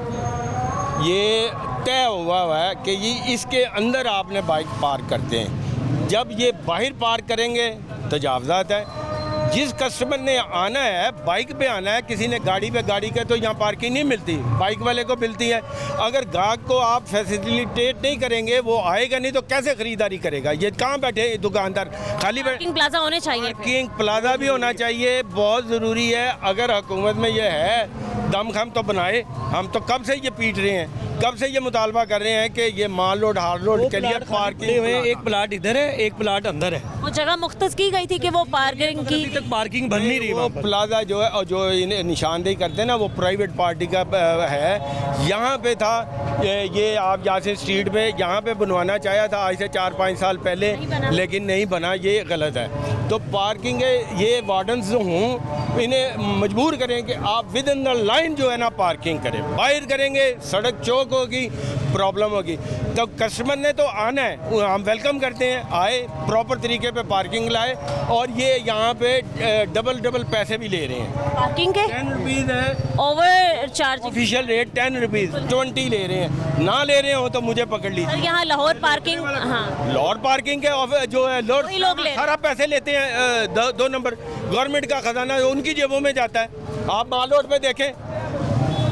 ये तय हुआ है कि ये इसके अंदर आपने बाइक पार्क करते हैं। जब ये बाहर पार्क करेंगे तजावज़ात है। जिस कस्टमर ने आना है, बाइक पे आना है, किसी ने गाड़ी पे गाड़ी के तो यहाँ पार्किंग नहीं मिलती, बाइक वाले को मिलती है। अगर गाहक को आप फैसिलिटेट नहीं करेंगे, वो आएगा नहीं तो कैसे ख़रीदारी करेगा? ये कहाँ बैठे दुकानदार? खाली पार्किंग प्लाजा होने चाहिए। पार्किंग प्लाजा भी होना चाहिए, बहुत ज़रूरी है। अगर हुकूमत में ये है दमखम तो बनाए। हम तो कब से ये पीट रहे हैं, कब से ये मुतालबा कर रहे हैं कि ये माल रोड हाल रोड के लिए पार्किंग हुए। एक प्लाट इधर है, एक प्लाट अंदर है। वो जगह मुख्तस की गई थी कि वो पार्किंग की, तक पार्किंग बन नहीं रही। वो प्लाजा जो है और जो इन्हें निशानदेही करते हैं ना, वो प्राइवेट पार्टी का है। यहाँ पे था ये आप यासिन स्ट्रीट पे यहाँ पे बनवाना चाहा था आज से 4-5 साल पहले, लेकिन नहीं बना, ये गलत है। तो पार्किंग ये वार्डन्स जो हों, इन्हें मजबूर करें कि आप विद इन द लाइन जो है ना पार्किंग करें। बाहर करेंगे, सड़क चौक होगी, प्रॉब्लम होगी। तो कस्टमर ने तो आना है, हम वेलकम करते हैं, आए प्रॉपर तरीके पे पार्किंग लाए। और ये यहाँ पे डबल पैसे भी ले रहे हैं पार्किंग के। 10 रुपीज़ है over charge, official rate 10 rupees, 20 ले रहे हैं। ना ले रहे हो तो मुझे पकड़ लीजिए। यहाँ लाहौर पार्किंग, हाँ लाहौर पार्किंग के जो है वही लोग ले सारा पैसे लेते हैं। 2 नंबर गवर्नमेंट का खजाना उनकी जेबों में जाता है। आप माल रोड पे देखें,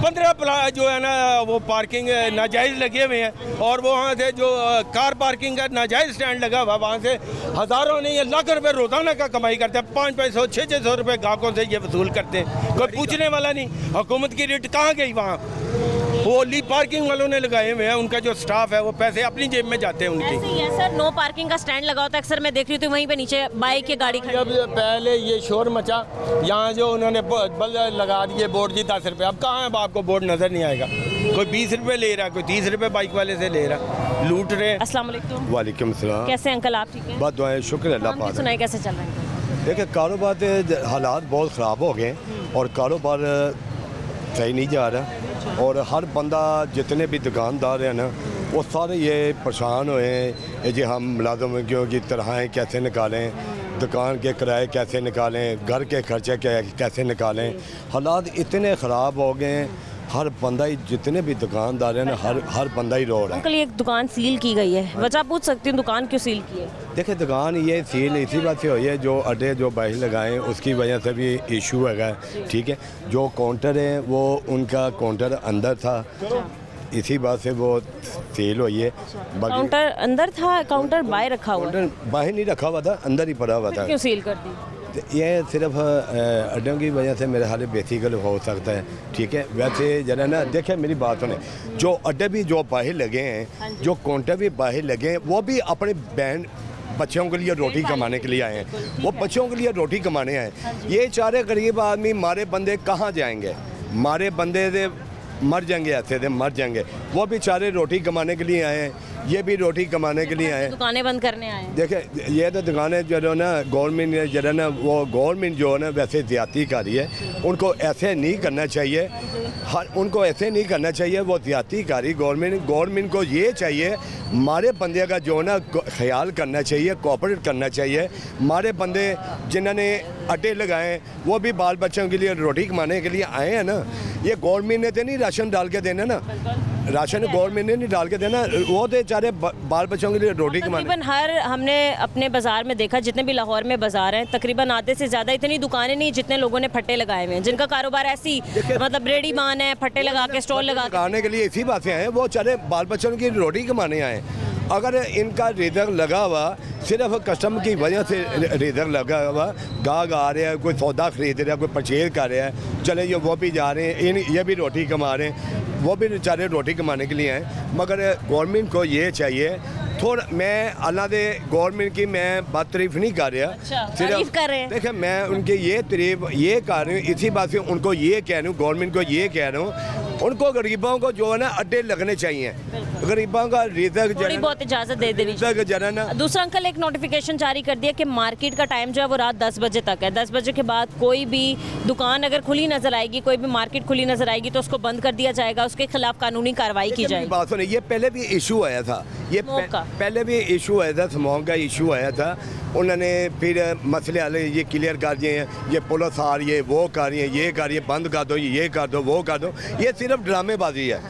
15 जो है ना वो पार्किंग नाजायज़ लगे हुए हैं। और वो वहाँ से जो कार पार्किंग का नाजायज़ स्टैंड लगा हुआ, वहाँ से हज़ारों नहीं लाख रुपए रोज़ाना का कमाई करते हैं। 500, 600 रुपये ग्राहकों से ये वसूल करते हैं, कोई पूछने वाला नहीं। हुकूमत की रेट कहाँ गई? वहाँ वो ली पार्किंग वालों ने लगाए हुए हैं, उनका जो स्टाफ है वो पैसे अपनी जेब में जाते हैं उनकी। ऐसे ही है सर, नो पार्किंग का स्टैंड लगा होता है अक्सर, मैं देख रही हूँ वहीं पे नीचे बाइक या गाड़ी खड़ी। जब पहले ये शोर मचा, यहाँ जो उन्होंने बल लगा दिए बोर्ड जी 10 रुपये, अब कहाँ है? आपको बोर्ड नज़र नहीं आएगा। कोई 20 रुपये ले रहा है, कोई 30 रुपये बाइक वाले से ले रहा, लूट रहे। अस्सलाम वालेकुम। वालेकुम सलाम। कैसे अंकल, आप ठीक हैं? बहुत दुआएं, शुक्र अल्लाह हम पाक। भी सुनाए कैसे चल रहे हैं? देखिए कारोबार के हालात बहुत ख़राब हो गए और कारोबार सही नहीं जा रहा। और हर बंदा, जितने भी दुकानदार हैं ना, वो सारे ये परेशान हुए हैं जी हम मुलाजम की तनख्वाहें कैसे निकालें, दुकान के किराए कैसे निकालें, घर के खर्चे कैसे निकालें। हालात इतने ख़राब हो गए हैं, हर बंदा ही, जितने भी दुकानदार हैं ना, हर बंदा ही रो रहा है। अंकल ये एक दुकान सील की गई है, वजह पूछ सकती हूँ दुकान क्यों सील की है? देखिए दुकान ये सील इसी बात से हुई है, जो अड्डे जो बाहर लगाए उसकी वजह से भी इशू है। ठीक है, जो काउंटर है वो उनका काउंटर अंदर था, इसी बात से वो सील हुई है। काउंटर अंदर था, काउंटर बाहर रखा हुआ? काउंटर बाहर नहीं रखा हुआ था, अंदर ही पड़ा हुआ था। क्यों सील कर दी? ये सिर्फ अड्डों की वजह से मेरे हाल बेसिकल हो सकता है। ठीक है, वैसे जरा ना देखिए मेरी बात सुने, जो अड्डे भी जो बाहर लगे हैं, जो काउंटर भी बाहर लगे हैं, वो भी अपने बहन बच्चों के लिए रोटी कमाने के लिए आए हैं। वो बच्चों के लिए रोटी कमाने आए। ये चारे गरीब आदमी, मारे बंदे कहाँ जाएंगे? मारे बंदे से मर जाएंगे, ऐसे से मर जाएंगे। वो बेचारे रोटी कमाने के लिए आए हैं, ये भी रोटी कमाने के लिए आए हैं। दुकानें बंद करने आए हैं। देखिए ये तो दुकानें जो है ना, गवर्नमेंट ने जो है ना, वो गवर्नमेंट जो है ना वैसे ज़्यादती कर रही है। उनको ऐसे नहीं करना चाहिए, उनको ऐसे नहीं करना चाहिए, वो ज़्यादती कर रही गवर्नमेंट को ये चाहिए, मारे बंदे का जो है ना ख्याल करना चाहिए, कोऑपरेट करना चाहिए। मारे बंदे जिन्होंने अड्डे लगाएं, वो भी बाल बच्चों के लिए रोटी कमाने के लिए आए हैं ना। ये गवर्नमेंट ने तो नहीं राशन डाल के देना ना, राशन गवर्नमेंट ने नहीं डाल के देना, वो तो चारे बाल बच्चों के लिए रोटी कमाने। तकरीबन हर हमने अपने बाजार में देखा, जितने भी लाहौर में बाजार हैं, तकरीबन आधे से ज़्यादा इतनी दुकानें नहीं जितने लोगों ने फट्टे लगाए हुए हैं, जिनका कारोबार ऐसी मतलब रेडी मान है, फट्टे लगा के स्टॉल लगा के लगाने के लिए इसी बात से आए, वो चारे बाल बच्चों की रोटी कमाने आए। अगर इनका रिजक लगा हुआ सिर्फ कस्टमर की वजह से रिजक लगा हुआ, गाहक आ रहे हैं, कोई सौदा खरीद रहा है, कोई परचेज कर रहा है, चले ये वो भी जा रहे हैं, ये भी रोटी कमा रहे हैं, वो भी बेचारे रोटी कमाने के लिए आए। मगर गवर्नमेंट को ये चाहिए थोड़ा, मैं अल्लाह दे गवर्नमेंट की मैं बात तारीफ नहीं कर रहा, अच्छा, तारीफ कर रहे हैं। देखिए मैं उनकी ये तारीफ ये कर रही हूँ, इसी बात से उनको ये कह रहा हूँ, गवर्नमेंट को ये कह रहा हूँ, उनको गरीबों को जो है ना अड्डे लगने चाहिए, गरीबों का रिजक थोड़ी बहुत इजाज़त दे देनी रिजक जरा ना। दूसरा अंकल, एक नोटिफिकेशन जारी कर दिया कि मार्केट का टाइम जो है वो रात 10 बजे तक है। 10 बजे के बाद कोई भी दुकान अगर खुली नजर आएगी, कोई भी मार्केट खुली नजर आएगी तो उसको बंद कर दिया जाएगा, उसके खिलाफ कानूनी कार्रवाई की जाएगी। बात सुनिए, ये पहले भी इशू आया था, ये पहले भी इशू आया था, स्मोक का इशू आया था, उन्होंने फिर मसले वाले ये क्लियर कर दिए हैं, ये पुलिस आ रही है, वो कर रही है, ये कर रही है, बंद कर दो, ये कर दो, वो कर दो, ये सिर्फ ड्रामेबाजी है,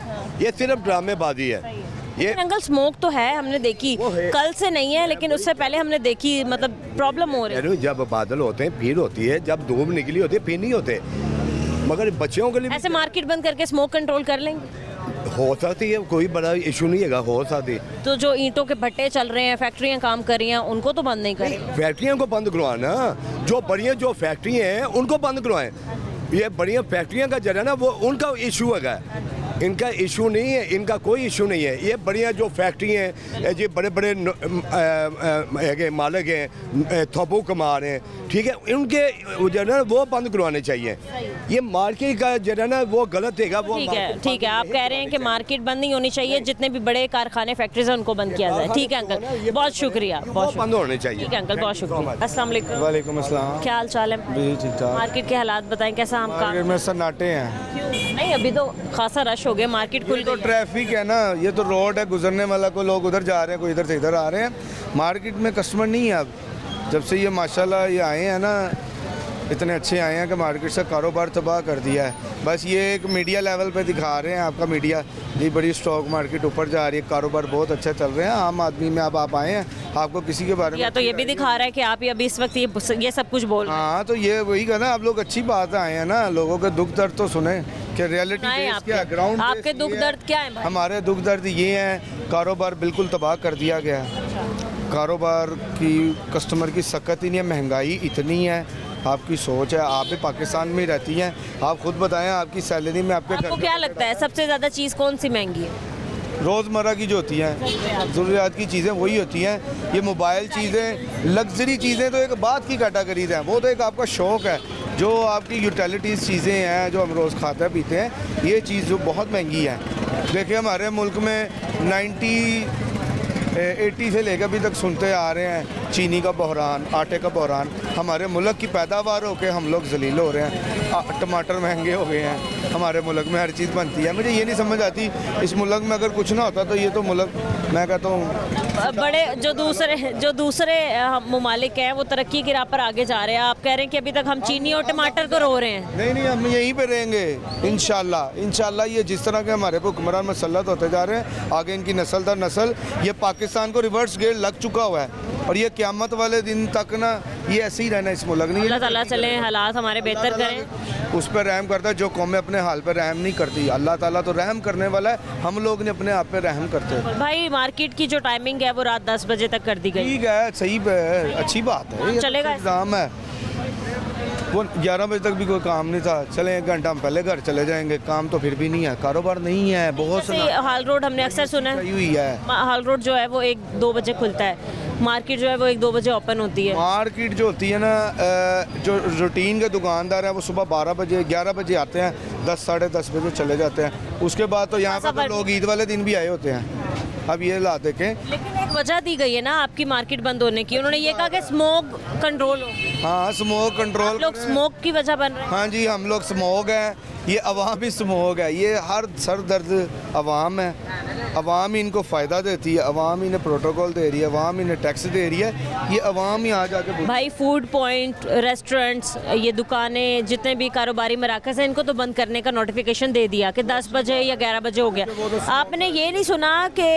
ये सिर्फ ड्रामेबाजी है। ये अंकल स्मोक तो है, हमने देखी, कल से नहीं है लेकिन उससे पहले हमने देखी, मतलब प्रॉब्लम हो रही है। जब बादल होते हैं फिर होती है, जब धूप निकली होती है फिर नहीं होते, मगर बच्चों के लिए ऐसे मार्केट बंद करके स्मोक कंट्रोल कर लेंगे, हो सकती है, कोई बड़ा इशू नहीं है, हो सकती। तो जो ईंटों के भट्टे चल रहे हैं, फैक्ट्रियां काम कर रही हैं, उनको तो बंद नहीं करें। फैक्ट्रियों को बंद करवाना, जो बढ़िया जो फैक्ट्री हैं उनको बंद करवाएं। ये बढ़िया फैक्ट्रियां का जरा ना वो उनका इशू है, इनका इशू नहीं है, इनका कोई इशू नहीं है। ये बढ़िया जो फैक्ट्री हैं, ये बड़े बड़े मालिक हैं, थोपू कमा रहे हैं, ठीक है, उनके जो है ना वो बंद करवाने चाहिए। ये मार्केट का जो है ना वो गलत है। वो ठीक है, आप कह रहे हैं कि मार्केट बंद नहीं होनी चाहिए, जितने भी बड़े कारखाने फैक्ट्रीज हैं उनको बंद किया जाए। ठीक है अंकल, बहुत शुक्रिया, बहुत बंद होने चाहिए। ठीक है अंकल, बहुत शुक्रिया। अस्सलाम वालेकुम। वालेकुम अस्सलाम। क्या हाल चाल है? ठीक ठाक। मार्केट के हालात बताएं, कैसा हम काम? में सन्नाटे हैं। नहीं, अभी तो खासा रश हो गया, मार्केट खुल तो गई है। ट्रैफिक है ना, ये तो रोड है, गुजरने वाला को लोग उधर जा रहे हैं, कोई इधर से इधर आ रहे हैं, मार्केट में कस्टमर नहीं है। अब जब से ये माशाल्लाह ये आए हैं ना, इतने अच्छे आए हैं कि मार्केट से कारोबार तबाह कर दिया है। बस ये एक मीडिया लेवल पे दिखा रहे हैं, आपका मीडिया ये बड़ी स्टॉक मार्केट ऊपर जा रही है, कारोबार बहुत अच्छा चल रहे हैं। आम आदमी में अब आप आए हैं, आपको किसी के बारे में या तो ये भी दिखा रहा है कि आप अभी इस वक्त ये सब कुछ बोल रहे हैं। हाँ, तो ये वही कहना, आप लोग अच्छी बात आए हैं ना, लोगों के दुख दर्द तो सुने कि रियलिटी बेस क्या, ग्राउंड आपके दुख दर्द क्या है भाई? हमारे दुख दर्द ये हैं, कारोबार बिल्कुल तबाह कर दिया गया है। कारोबार की कस्टमर की सकत ही नहीं है, महंगाई इतनी है। आपकी सोच है, आप भी पाकिस्तान में ही रहती हैं, आप खुद बताएं आपकी सैलरी में आपके आपको क्या लगता है सबसे ज़्यादा चीज़ कौन सी महंगी है? रोज़मर्रा की जो होती हैं ज़रूरियात की चीज़ें वही होती हैं। ये मोबाइल चीज़ें, लग्जरी चीज़ें तो एक बात की कैटेगरीज हैं, वो तो एक आपका शौक़ है। जो आपकी यूटिलिटीज़ चीज़ें हैं जो हम रोज़ खाते पीते हैं, ये चीज़ जो बहुत महंगी है। देखिए हमारे मुल्क में 80 से लेकर अभी तक सुनते आ रहे हैं चीनी का बहरान, आटे का बहरान। हमारे मुल्क की पैदावार हो के हम लोग जलील हो रहे हैं, टमाटर महंगे हो गए हैं, हमारे मुल्क में हर चीज़ बनती है। मुझे ये नहीं समझ आती, इस मुल्क में अगर कुछ ना होता तो ये तो मुल्क, मैं कहता हूँ बड़े जो दूसरे ममालिक हैं वो तरक्की की राह पर आगे जा रहे हैं, आप कह रहे हैं कि अभी तक हम चीनी और टमाटर को रो रहे हैं। नहीं, हम यहीं पे रहेंगे इंशाल्लाह। ये जिस तरह के हमारे पे हुक्मरान मुसल्लत होते जा रहे हैं, आगे इनकी नस्ल दर नस्ल, ये पाकिस्तान को रिवर्स गेयर लग चुका हुआ है, और ये क़यामत वाले दिन तक ना ये ऐसे ही रहना इस मुल्क ने। अल्लाह ताला चले हालात हमारे बेहतर करें, उस पर रहम करता है। जो कौमें अपने हाल पर रहम नहीं करती, अल्लाह ताला तो रहम करने वाला है, हम लोग ने अपने आप पे रहम करते हैं। भाई मार्केट की जो टाइमिंग है वो रात 10 बजे तक कर दी गई। ठीक है, सही है, अच्छी बात है, ये चलेगा। एग्ज़ाम है, वो 11 बजे तक भी कोई काम नहीं था, चले 1 घंटा हम पहले घर चले जाएंगे, काम तो फिर भी नहीं है, कारोबार नहीं है। बहुत जैसे हाल रोड हमने अक्सर सुना है, हुई है, हाल रोड जो है वो 1-2 बजे खुलता है, मार्केट जो है वो 1-2 बजे ओपन होती है। मार्केट जो होती है ना, जो रूटीन के दुकानदार हैं वो सुबह 12 बजे 11 बजे आते हैं, 10 साढ़े 10 बजे चले जाते हैं। उसके बाद तो यहाँ पर तो लोग ईद वाले दिन भी आए होते हैं। अब ये ला देखें, लेकिन एक वजह दी गई है ना आपकी मार्केट बंद होने की, उन्होंने ये कहा कि स्मोक कंट्रोल हो। हाँ, स्मोक कंट्रोल, लोग स्मोक की वजह बन रहे हैं। हाँ जी, हम लोग स्मोक हैं, ये अवाम भी स्मोक है, ये हर सर दर्द अवाम है। अवाम ही इनको फ़ायदा देती है, अवाम इन्हें प्रोटोकॉल दे रही है, अवाम इन्हें टैक्स दे रही है, ये अवाम ही आ जाके भाई फूड पॉइंट, रेस्टोरेंट्स, ये दुकानें, जितने भी कारोबारी मराकज़ हैं, इनको तो बंद करने का नोटिफिकेशन दे दिया कि 10 बजे या 11 बजे हो गया। आपने ये नहीं सुना कि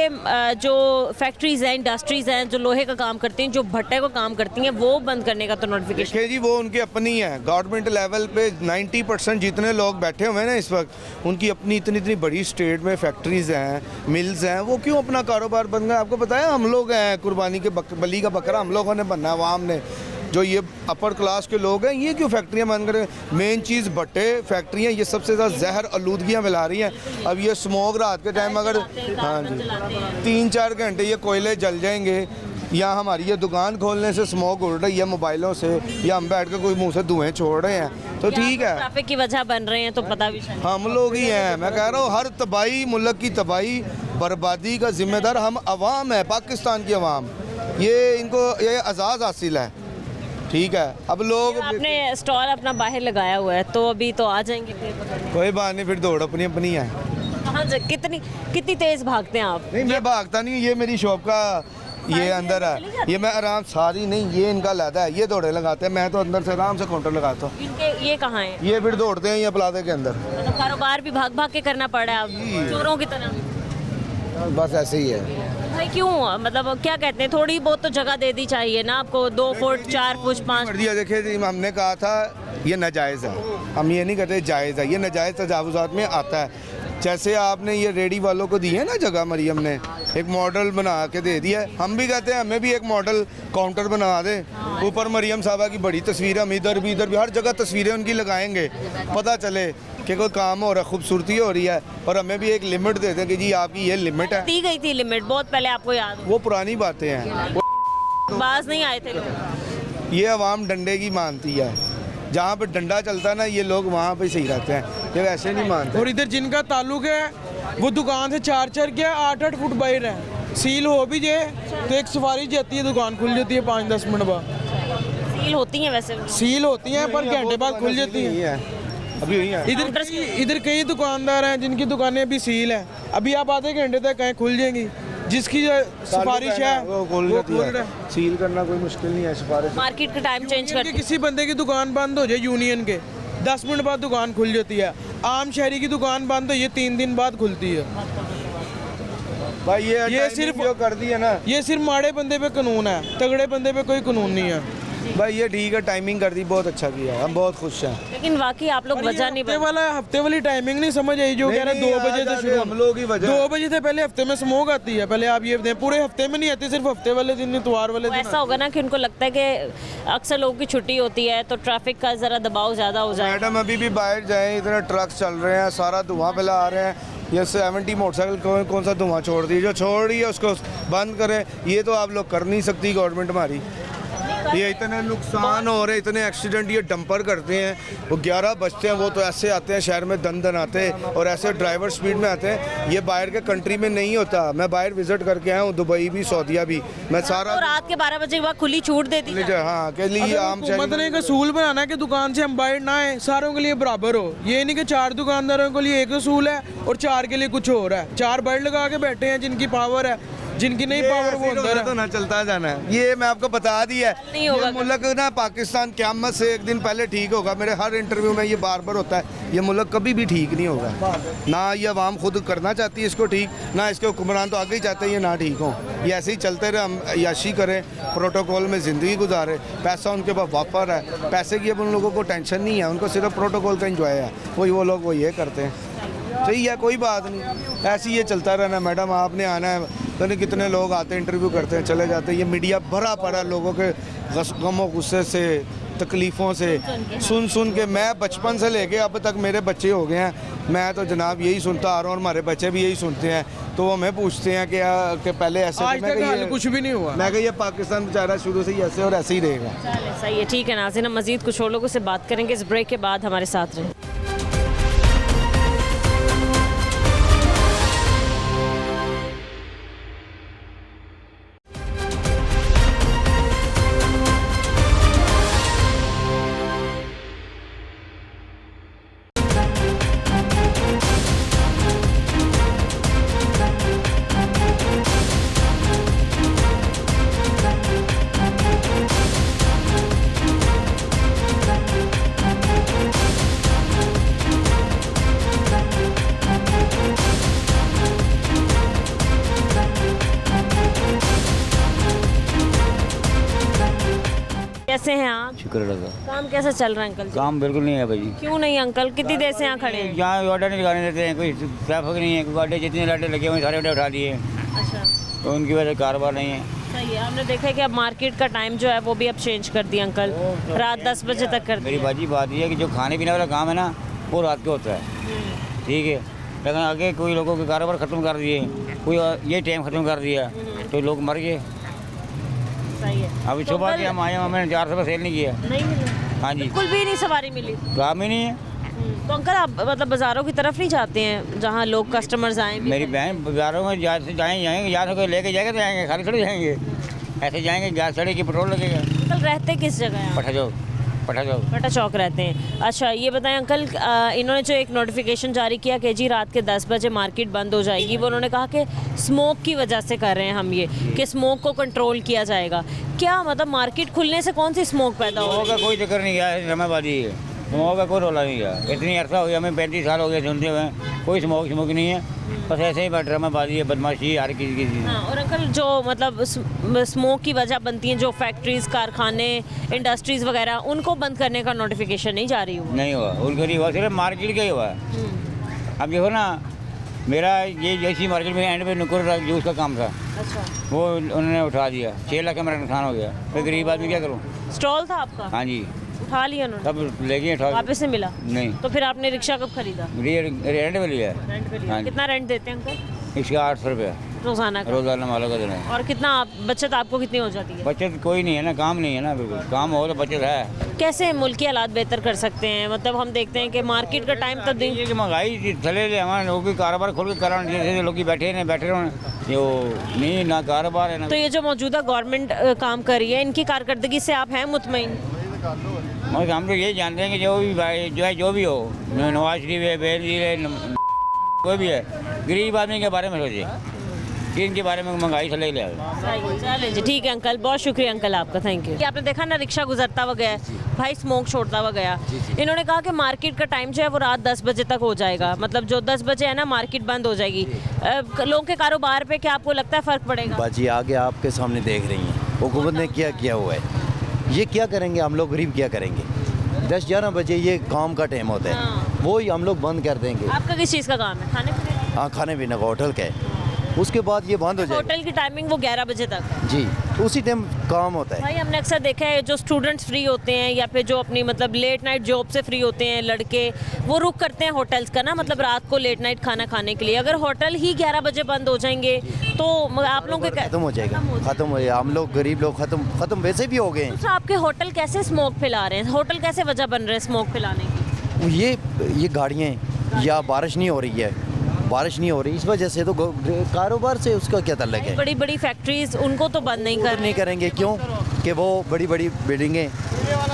जो फैक्ट्रीज़ हैं, इंडस्ट्रीज़ हैं, जो लोहे का काम करती हैं, जो भट्टे को काम करती हैं, वो बंद करने का तो नोटिफिकेशन। देखिए जी, वो उनकी अपनी है। गवर्नमेंट लेवल पे 90% जितने लोग बैठे हुए हैं ना इस वक्त, उनकी अपनी इतनी बड़ी स्टेट में फैक्ट्रीज़ हैं, मिल्स हैं, वो क्यों अपना कारोबार बंद कर। आपको पता है हम लोग हैं कुर्बानी के बलि का बकरा हम लोगों ने बनना है, अवाम ने, जो ये अपर क्लास के लोग हैं, ये क्यों फैक्ट्रियाँ बंद करें। मेन चीज़ भट्टे फैक्ट्रियाँ, ये सबसे ज़्यादा जहर आलूदगियाँ फैला रही हैं। अब ये स्मोक रात के टाइम अगर, हाँ जी, 3-4 घंटे ये कोयले जल जाएंगे, या हमारी ये दुकान खोलने से स्मोक उड़ रही है मोबाइलों से, या हम बैठ कर कोई मुंह से धुएं छोड़ रहे हैं, तो ठीक है, ट्रैफिक की वजह बन रहे हैं तो पता भी चले। हम लोग ही हैं। मैं कह रहा हूँ हर तबाही, मुल्क की तबाही बर्बादी का जिम्मेदार हम अवाम है, पाकिस्तान की अवाम। ये इनको ये एजाज़ हासिल है, ठीक है। अब लोग, आपने स्टॉल अपना बाहर लगाया हुआ है तो अभी तो आ जाएंगे फिर पकड़ने। कोई बात नहीं, फिर दौड़ अपनी अपनी है। कहाँ से कितनी तेज भागते हैं आप? नहीं, मैं भागता नहीं, ये मेरी शॉप का ये अंदर है, ये मैं आराम सारी नहीं, ये इनका लादा है, ये दौड़े लगाते हैं, मैं तो अंदर से आराम से काउंटर लगाता हूँ। इनके ये कहाँ है? ये फिर दौड़ते हैं ये प्लाजे के अंदर। मतलब कारोबार भी भाग भाग के करना पड़ रहा है चोरों की तरह। बस ऐसे ही है भाई क्यों, मतलब क्या कहते हैं, थोड़ी बहुत तो जगह दे दी चाहिए ना आपको, 2 फुट 4 फुट 5 कर दिया। देखिए जी, हमने कहा था ये नाजायज़ है, हम ये नहीं कहते जायज़ है, ये नाजायज़ तजावुज़ात में आता है। जैसे आपने ये रेडी वालों को दी है ना जगह, मरियम ने एक मॉडल बना के दे दिया है, हम भी कहते हैं हमें भी एक मॉडल काउंटर बना दे, ऊपर मरियम साहबा की बड़ी तस्वीर, हम इधर भी हर जगह तस्वीरें उनकी लगाएंगे, पता चले कि कोई काम हो रहा है, खूबसूरती हो रही है, और हमें भी एक लिमिट दे दें कि जी आपकी ये लिमिट है। दी गई थी लिमिट बहुत पहले, आपको याद हो? वो पुरानी बातें हैं, बाज नहीं आए थे लोग। ये अवाम डंडे की मानती है, जहाँ पे डंडा चलता है ना, ये लोग वहाँ पे सही रहते हैं, ये वैसे नहीं मानते। और इधर जिनका ताल्लुक है वो दुकान से 4-4 के 8-8 फुट बाहर है, सील हो भी जाए तो एक सिफारिश जाती है, दुकान खुल जाती है 5-10 मिनट बाद। सील होती हैं वैसे? सील होती हैं पर घंटे बाद खुल जाती हैं। अभी हुई है इधर कई दुकानदार हैं जिनकी दुकानें अभी सील हैं, अभी आप आधे घंटे तक कहीं खुल जाएंगी, जिसकी सिफारिश है वो खोल जाती है। सील करना कोई मुश्किल नहीं है, सिफारिश। मार्केट का टाइम चेंज करके किसी बंदे की दुकान बंद हो जाए यूनियन के, 10 मिनट बाद दुकान खुल जाती है। आम शहरी की दुकान बंद हो, ये 3 दिन बाद खुलती है। भाई ये सिर्फ जो कर दी है ना, ये सिर्फ माड़े बंदे पे कानून है, तगड़े बंदे पे कोई कानून नहीं है। भाई ये ठीक है, टाइमिंग कर दी, बहुत अच्छा किया, हम बहुत खुश हैं। लेकिन वाकई आप लोग वजह नहीं हफ्ते वाली टाइमिंग नहीं समझ आई, जो कह रहा है 2 बजे से शुरू, हम लोग ही वजह 2 बजे से पहले हफ्ते में स्मोक आती है। पहले आप ये दें, पूरे हफ्ते में नहीं आती, सिर्फ हफ्ते वाले दिन, इतवार वाले दिन। ऐसा होगा ना कि उनको लगता है कि अक्सर लोगों की छुट्टी होती है तो ट्रैफिक का ज़रा दबाव ज़्यादा हो जाए। मैडम अभी भी बाहर जाएं, इतने ट्रक्स चल रहे हैं, सारा धुआं फैला आ रहे हैं, ये 70 मोटरसाइकिल कौन सा धुआं छोड़ दी, जो छोड़ रही है उसको बंद करें। ये तो आप लोग कर नहीं सकती गवर्नमेंट हमारी। ये इतने नुकसान हो रहे, इतने एक्सीडेंट ये डंपर करते हैं, वो 11 बजते हैं, वो तो ऐसे आते हैं शहर में दन दन आते हैं, और ऐसे ड्राइवर स्पीड में आते हैं। ये बाहर के कंट्री में नहीं होता। मैं बाहर विजिट करके आया हूँ, दुबई भी, सऊदीया भी, मैं सारा रात के 12 बजे के बाद खुली छूट देती है। हाँ, के लिए आम हुकूमत ने एक असूल बनाना है कि दुकान से हम बाहर ना आए, सारों के लिए बराबर हो। ये नहीं कि 4 दुकानदारों के लिए एक असूल है और 4 के लिए कुछ और है। 4 बेल्ट लगा के बैठे हैं, जिनकी पावर है, जिनकी नहीं पावर वो अंदर है। तो ना चलता जाना है, ये मैं आपको बता दिया है। ये मुल्क ना पाकिस्तान क़यामत से एक दिन पहले ठीक होगा, मेरे हर इंटरव्यू में ये बार बार होता है। ये मुल्क कभी भी ठीक नहीं होगा, ना ये अवाम खुद करना चाहती है इसको ठीक, ना इसके हुक्मरान तो आगे ही चाहते हैं ये ना ठीक हो। ये ऐसे ही चलते रहे, हम याशी करें, प्रोटोकॉल में ज़िंदगी गुजारें, पैसा उनके पास वापर है, पैसे की अब उन लोगों को टेंशन नहीं है, उनको सिर्फ प्रोटोकॉल का इंजॉय है, वही वो लोग वो ये करते हैं। सही है, कोई बात नहीं, ऐसे ही ये चलता रहना। मैडम आपने आना है, तो नहीं कितने लोग आते हैं, इंटरव्यू करते हैं, चले जाते हैं। ये मीडिया भरा पड़ा है लोगों के गमों गुस्से से, तकलीफ़ों से सुन सुन के। मैं बचपन से लेके अब तक मेरे बच्चे हो गए हैं, मैं तो जनाब यही सुनता आ रहा हूँ, और हमारे बच्चे भी यही सुनते हैं। तो वो हमें पूछते हैं कि पहले ऐसे आज तक हाल कुछ भी नहीं हुआ। मैं कहा ये पाकिस्तान बेचारा शुरू से ही ऐसे और ऐसे ही रहेगा। सही है, ठीक है नाज़रीन, हम मज़ीद कुछ और लोगों से बात करेंगे इस ब्रेक के बाद, हमारे साथ रहें। कैसे हैं आप? शुक्र अल्लाह का। काम कैसे चल रहा है अंकल जी? काम बिल्कुल नहीं है भाई। क्यों नहीं अंकल, कितनी देर से यहाँ खड़े हैं? यहाँ ऑर्डर नहीं लगाने देते हैं, कोई ट्रैफिक नहीं है, कोई गाड़ी जितने लाटे लगे हुए सारे ऑर्डर उठा लिए, अच्छा, तो उनकी वजह से कारोबार नहीं है। सही है। हमने देखा है कि अब मार्केट का टाइम जो है वो भी अब चेंज कर दिया अंकल, रात 10 बजे तक कर मेरी दिया। बाजी बात ये है कि जो खाने पीने वाला काम है ना वो रात को होता है, ठीक है, लेकिन आगे कोई लोगों के कारोबार ख़त्म कर दिए, कोई ये टाइम ख़त्म कर दिया तो लोग मर गए। सही है। अभी तो सुबह कल के हम आए, हमें 400 रुपये सेल नहीं किया। नहीं मिली, हाँ जी, बिल्कुल भी नहीं सवारी मिली। काम ही नहीं है। तो अंकल आप मतलब बाज़ारों की तरफ नहीं जाते हैं जहाँ लोग कस्टमर्स आए भी? मेरी बहन बाजारों में जाएंगे, यहाँ से कोई लेके जाएगा तो जाएंगे, खाली थोड़ी जाएंगे, ऐसे जाएंगे, गैस सड़ेगी, पेट्रोल लगेगा। अंकल रहते किस जगह हैं? पटा चौक रहते हैं। अच्छा ये बताएं अंकल, इन्होंने जो एक नोटिफिकेशन जारी किया कि जी रात के 10 बजे मार्केट बंद हो जाएगी, वो उन्होंने कहा कि स्मोक की वजह से कर रहे हैं हम ये, कि स्मोक को कंट्रोल किया जाएगा। क्या मतलब मार्केट खुलने से कौन सी स्मोक पैदा हो स्मोक का कोई चक्कर नहीं गया, रमाबादी है, स्मोक का कोई रोला नहीं गया। इतनी अर्सा हो गया, हमें 35 साल हो गए सुनते हुए, कोई स्मोक नहीं है, बस ऐसे ही ड्रामाबाजी है, बदमाशी हर किसी की। हाँ, और अंकल जो मतलब स्मोक की वजह बनती हैं जो फैक्ट्रीज, कारखाने, इंडस्ट्रीज़ वगैरह, उनको बंद करने का नोटिफिकेशन नहीं जारी हुआ? नहीं हुआ, उनके नहीं हुआ, सिर्फ मार्केट का ही हुआ। अब देखो ना, मेरा ये जैसी मार्केट में एंड पे नुकुर जूस का काम था, अच्छा, वो उन्होंने उठा दिया, 6 लाख का मेरा नुकसान हो गया, फिर गरीब आदमी क्या करूँ। स्टॉल था आपका? हाँ जी, उठा लिया उन्होंने? सब ले गए, उठा वापस नहीं मिला? नहीं। तो फिर आपने रिक्शा कब खरीदा? रेंट पे लिया। रेंट पे लिया। हाँ जी। कितना रेंट देते हैं अंकल? इसका 800 रुपया रोजाना का? रोजाना माला का देना है। और कितना बचत आपको कितनी हो जाती है? बचत कोई नहीं है ना, काम नहीं है ना, बिल्कुल काम हो तो बचत है। कैसे मुल्क की हालात बेहतर कर सकते हैं? मतलब हम देखते हैं कि मार्केट का टाइम तब्दील, ये कि महंगाई चले ले, हमारे लोगों की कारोबार खोल के कराने, जैसे लोग बैठे रहे जो नहीं ना कारोबार है ना। तो ये जो मौजूदा गवर्नमेंट काम कर रही है, इनकी कारकर्दगी से आप हैं मुतमईन? और हम लोग यही जानते हैं कि जो भी भाई जो भी हो, नवाज शरीफ है, बेनजीर है, कोई भी है, गरीब आदमी के बारे में सोचे कि इनके बारे में महंगाई से ले ले। चले जी, ठीक है अंकल, बहुत शुक्रिया अंकल आपका, थैंक यू। आपने देखा ना, रिक्शा गुजरता हुआ गया, भाई स्मोक छोड़ता हुआ गया। इन्होंने कहा कि मार्केट का टाइम जो है वो रात 10 बजे तक हो जाएगा, मतलब जो 10 बजे है ना मार्केट बंद हो जाएगी। लोगों के कारोबार पे क्या आपको लगता है फ़र्क पड़ेगा? बाजी आगे आपके सामने देख रही हैं हुकूमत ने क्या किया हुआ है, ये क्या करेंगे, हम लोग गरीब क्या करेंगे। 10-11 बजे ये काम का टाइम होता है, वो ही हम लोग बंद कर देंगे। आपका किस चीज़ का काम है? खाने पीने? हाँ, खाने पीने का होटल का है, उसके बाद ये बंद हो जाएगा। होटल की टाइमिंग वो 11 बजे तक है जी, उसी टाइम काम होता है। भाई हमने अक्सर देखा है जो स्टूडेंट्स फ्री होते हैं या फिर जो अपनी मतलब लेट नाइट जॉब से फ्री होते हैं लड़के, वो रुक करते हैं होटल्स का ना, मतलब रात को लेट नाइट खाना खाने के लिए। अगर होटल ही 11 बजे बंद हो जाएंगे तो आप लोगों के खत्म हो जाएगा, खत्म हो जाएगा। हम लोग गरीब लोग खत्म वैसे भी हो गए हैं। तो आपके होटल कैसे स्मोक फैला रहे हैं? होटल कैसे वजह बन रहे हैं स्मोक फैलाने की? ये गाड़ियाँ या बारिश नहीं हो रही है, बारिश नहीं हो रही इस वजह से, तो कारोबार से उसका क्या ताल्लुक है। बड़ी बड़ी फैक्ट्रीज उनको तो बंद नहीं करेंगे, क्यों कि वो बड़ी बड़ी बिल्डिंगें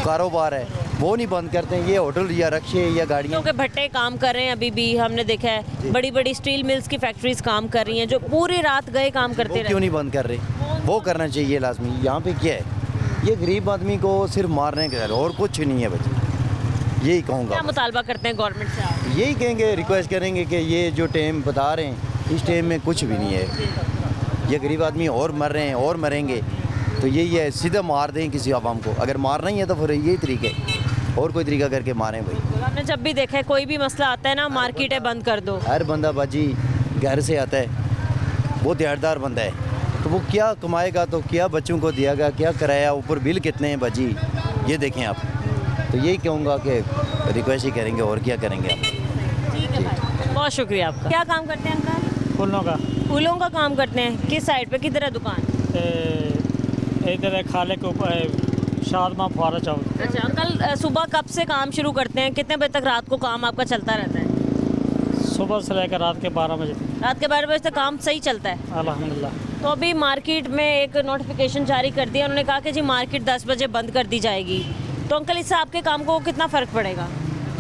कारोबार है, वो नहीं बंद करते हैं। ये होटल या रक्शे या गाड़ियाँ के भट्टे काम कर रहे हैं, अभी भी हमने देखा है बड़ी बड़ी स्टील मिल्स की फैक्ट्रीज काम कर रही हैं जो पूरी रात गए काम करते रहे। क्यों नहीं बंद कर रहे? वो करना चाहिए लाजमी। यहाँ पे क्या है, ये गरीब आदमी को सिर्फ मारने का, और कुछ नहीं है बच्चे। यही कहूँगा। क्या मुतालबा करते हैं गवर्नमेंट से आप? यही कहेंगे, रिक्वेस्ट करेंगे कि ये जो टाइम बता रहे हैं इस टाइम में कुछ भी नहीं है। ये गरीब आदमी और मर रहे हैं और मरेंगे, तो यही है, सीधा मार दें किसी आवाम को। अगर मारना ही है तो फिर यही तरीके, और कोई तरीका करके मारें भाई। हमने जब भी देखा है कोई भी मसला आता है ना, मार्केटें बंद कर दो। हर बंदा बाजी घर से आता है, वो दिहाड़ीदार बंदा है, तो वो क्या कमाएगा, तो क्या बच्चों को दिएगा, क्या कराया, ऊपर बिल कितने हैं बाजी, ये देखें आप। तो यही कहूँगा कि रिक्वेस्ट ही करेंगे, और क्या करेंगे आप। ठीक है भाई, बहुत शुक्रिया आपका। क्या काम करते हैं अंकल? फूलों का। फूलों का काम करते हैं। किस साइड पे, किधर है दुकान? इधर है खाले के ऊपर, शादमा फुआरा चौक। अच्छा अंकल, सुबह कब से काम शुरू करते हैं, कितने बजे तक रात को काम आपका चलता रहता है? सुबह से लेकर रात के 12 बजे। रात के 12 बजे तक काम सही चलता है? अल्हम्दुलिल्लाह। तो अभी मार्केट में एक नोटिफिकेशन जारी कर दिया, उन्होंने कहा कि जी मार्केट 10 बजे बंद कर दी जाएगी। तो अंकल इससे आपके काम को कितना फ़र्क पड़ेगा?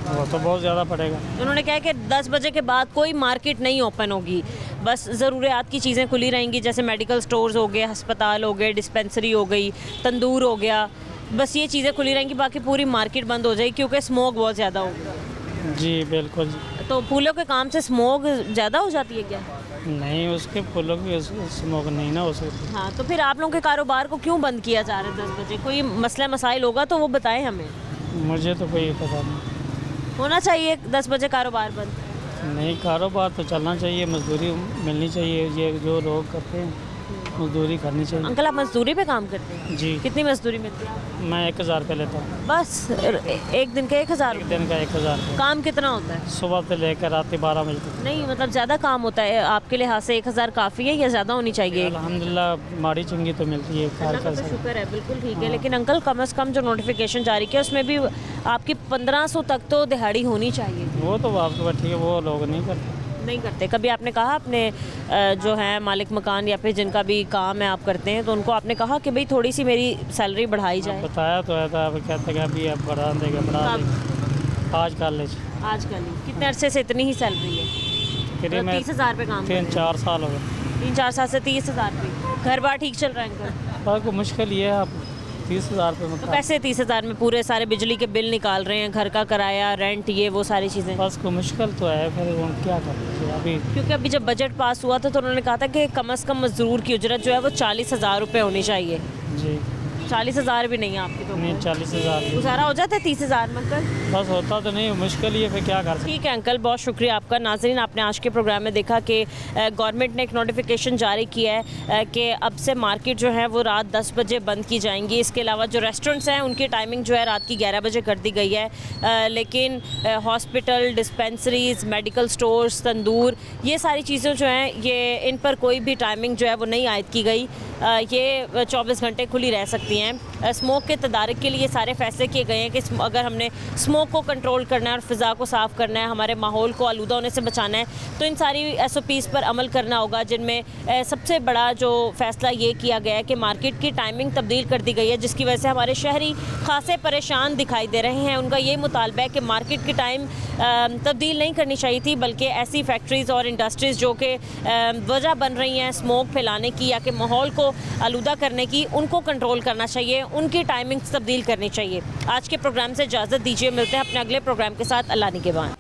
वो तो बहुत ज़्यादा पड़ेगा। उन्होंने कहा कि 10 बजे के बाद कोई मार्केट नहीं ओपन होगी, बस ज़रूरियात की चीज़ें खुली रहेंगी, जैसे मेडिकल स्टोर्स हो गए, अस्पताल हो गए, डिस्पेंसरी हो गई, तंदूर हो गया, बस ये चीज़ें खुली रहेंगी, बाकी पूरी मार्केट बंद हो जाएगी क्योंकि स्मोक बहुत ज़्यादा होगा। जी बिल्कुल। तो फूलों के काम से स्मोक ज़्यादा हो जाती है क्या? नहीं उसके फूलों की स्मोक नहीं ना हो सकती। हाँ, तो फिर आप लोगों के कारोबार को क्यों बंद किया जा रहा है 10 बजे? कोई मसला मसाइल होगा तो वो बताएं हमें। मुझे तो कोई पता नहीं। होना चाहिए 10 बजे कारोबार बंद। नहीं, कारोबार तो चलना चाहिए, मजदूरी मिलनी चाहिए। ये जो लोग करते हैं मजदूरी करनी चाहिए। अंकल आप मजदूरी पे काम करते हैं? जी। कितनी मजदूरी मिलती है? मैं 1000 रुपये लेता हूँ। बस एक दिन का 1000? एक दिन का 1000 रुपये। काम कितना होता है? सुबह से लेकर रात 12 बजे तक। नहीं मतलब ज़्यादा काम होता है आपके लिहाज से? 1000 काफ़ी है या ज़्यादा होनी चाहिए? अल्हम्दुलिल्लाह माड़ी चंगी तो मिलती है। अल्लाह का तो शुक्र है, बिल्कुल ठीक है। लेकिन अंकल कम से कम जो नोटिफिकेशन जारी किया उसमें भी आपकी 1500 तक तो दिहाड़ी होनी चाहिए। वो तो आपके बात ठीक है, वो लोग नहीं करते। कभी आपने कहा अपने जो है मालिक मकान या फिर जिनका भी काम है आप करते हैं तो उनको आपने कहा कि भाई थोड़ी सी मेरी सैलरी बढ़ाई जाए? बताया तो है, अब कहते हैं अभी अब बढ़ा देगा आज कल कितने अरसे से इतनी ही सैलरी है? 30,000 पे काम 3-4 साल हो गए। 3-4 साल से 30,000 पे। घर बार ठीक चल रहा है अंकल? बात को मुश्किल ये है, आप 30,000 पे तो कैसे 30,000 में पूरे सारे बिजली के बिल निकाल रहे हैं, घर का किराया, रेंट, ये वो सारी चीज़ें? बस को मुश्किल तो है, फिर हम क्या करें अभी। क्योंकि अभी जब बजट पास हुआ था तो उन्होंने कहा था कि कम से कम मजदूर की उजरत जो है वो 40,000 रुपये होनी चाहिए। जी। 40,000 भी नहीं है आपकी तो? नहीं, 40,000 गुजारा हो जाता है 30,000 में अंकल? बस होता तो नहीं, मुश्किल ही है, फिर क्या कर सकते। ठीक है अंकल, बहुत शुक्रिया आपका। नाज़रीन, आपने आज के प्रोग्राम में देखा कि गवर्नमेंट ने एक नोटिफिकेशन जारी किया है कि अब से मार्केट जो है वो रात 10 बजे बंद की जाएंगी। इसके अलावा जो रेस्टोरेंट्स हैं उनकी टाइमिंग जो है रात की 11 बजे कर दी गई है। लेकिन हॉस्पिटल, डिस्पेंसरीज, मेडिकल स्टोर्स, तंदूर, ये सारी चीज़ें जो हैं ये इन पर कोई भी टाइमिंग जो है वो नहीं आयद की गई। ये 24 घंटे खुली रह सकती हैं। स्मोक के तदारक के लिए सारे फैसले किए गए हैं कि अगर हमने स्मोक को कंट्रोल करना है और फ़िज़ा को साफ़ करना है, हमारे माहौल को आलूदा होने से बचाना है, तो इन सारी SOPs पर अमल करना होगा। जिनमें सबसे बड़ा जो फ़ैसला ये किया गया है कि मार्केट की टाइमिंग तब्दील कर दी गई है, जिसकी वजह से हमारे शहरी खासे परेशान दिखाई दे रहे हैं। उनका ये मुतालबा है कि मार्केट की टाइम तब्दील नहीं करनी चाहिए थी, बल्कि ऐसी फैक्ट्रीज़ और इंडस्ट्रीज़ जो कि वजह बन रही हैं स्मोक फैलाने की या कि माहौल को आलूदा करने की, उनको कंट्रोल करना चाहिए, उनकी टाइमिंग्स तब्दील करनी चाहिए। आज के प्रोग्राम से इजाज़त दीजिए, मिलते हैं अपने अगले प्रोग्राम के साथ। अल्लाह निगहबान।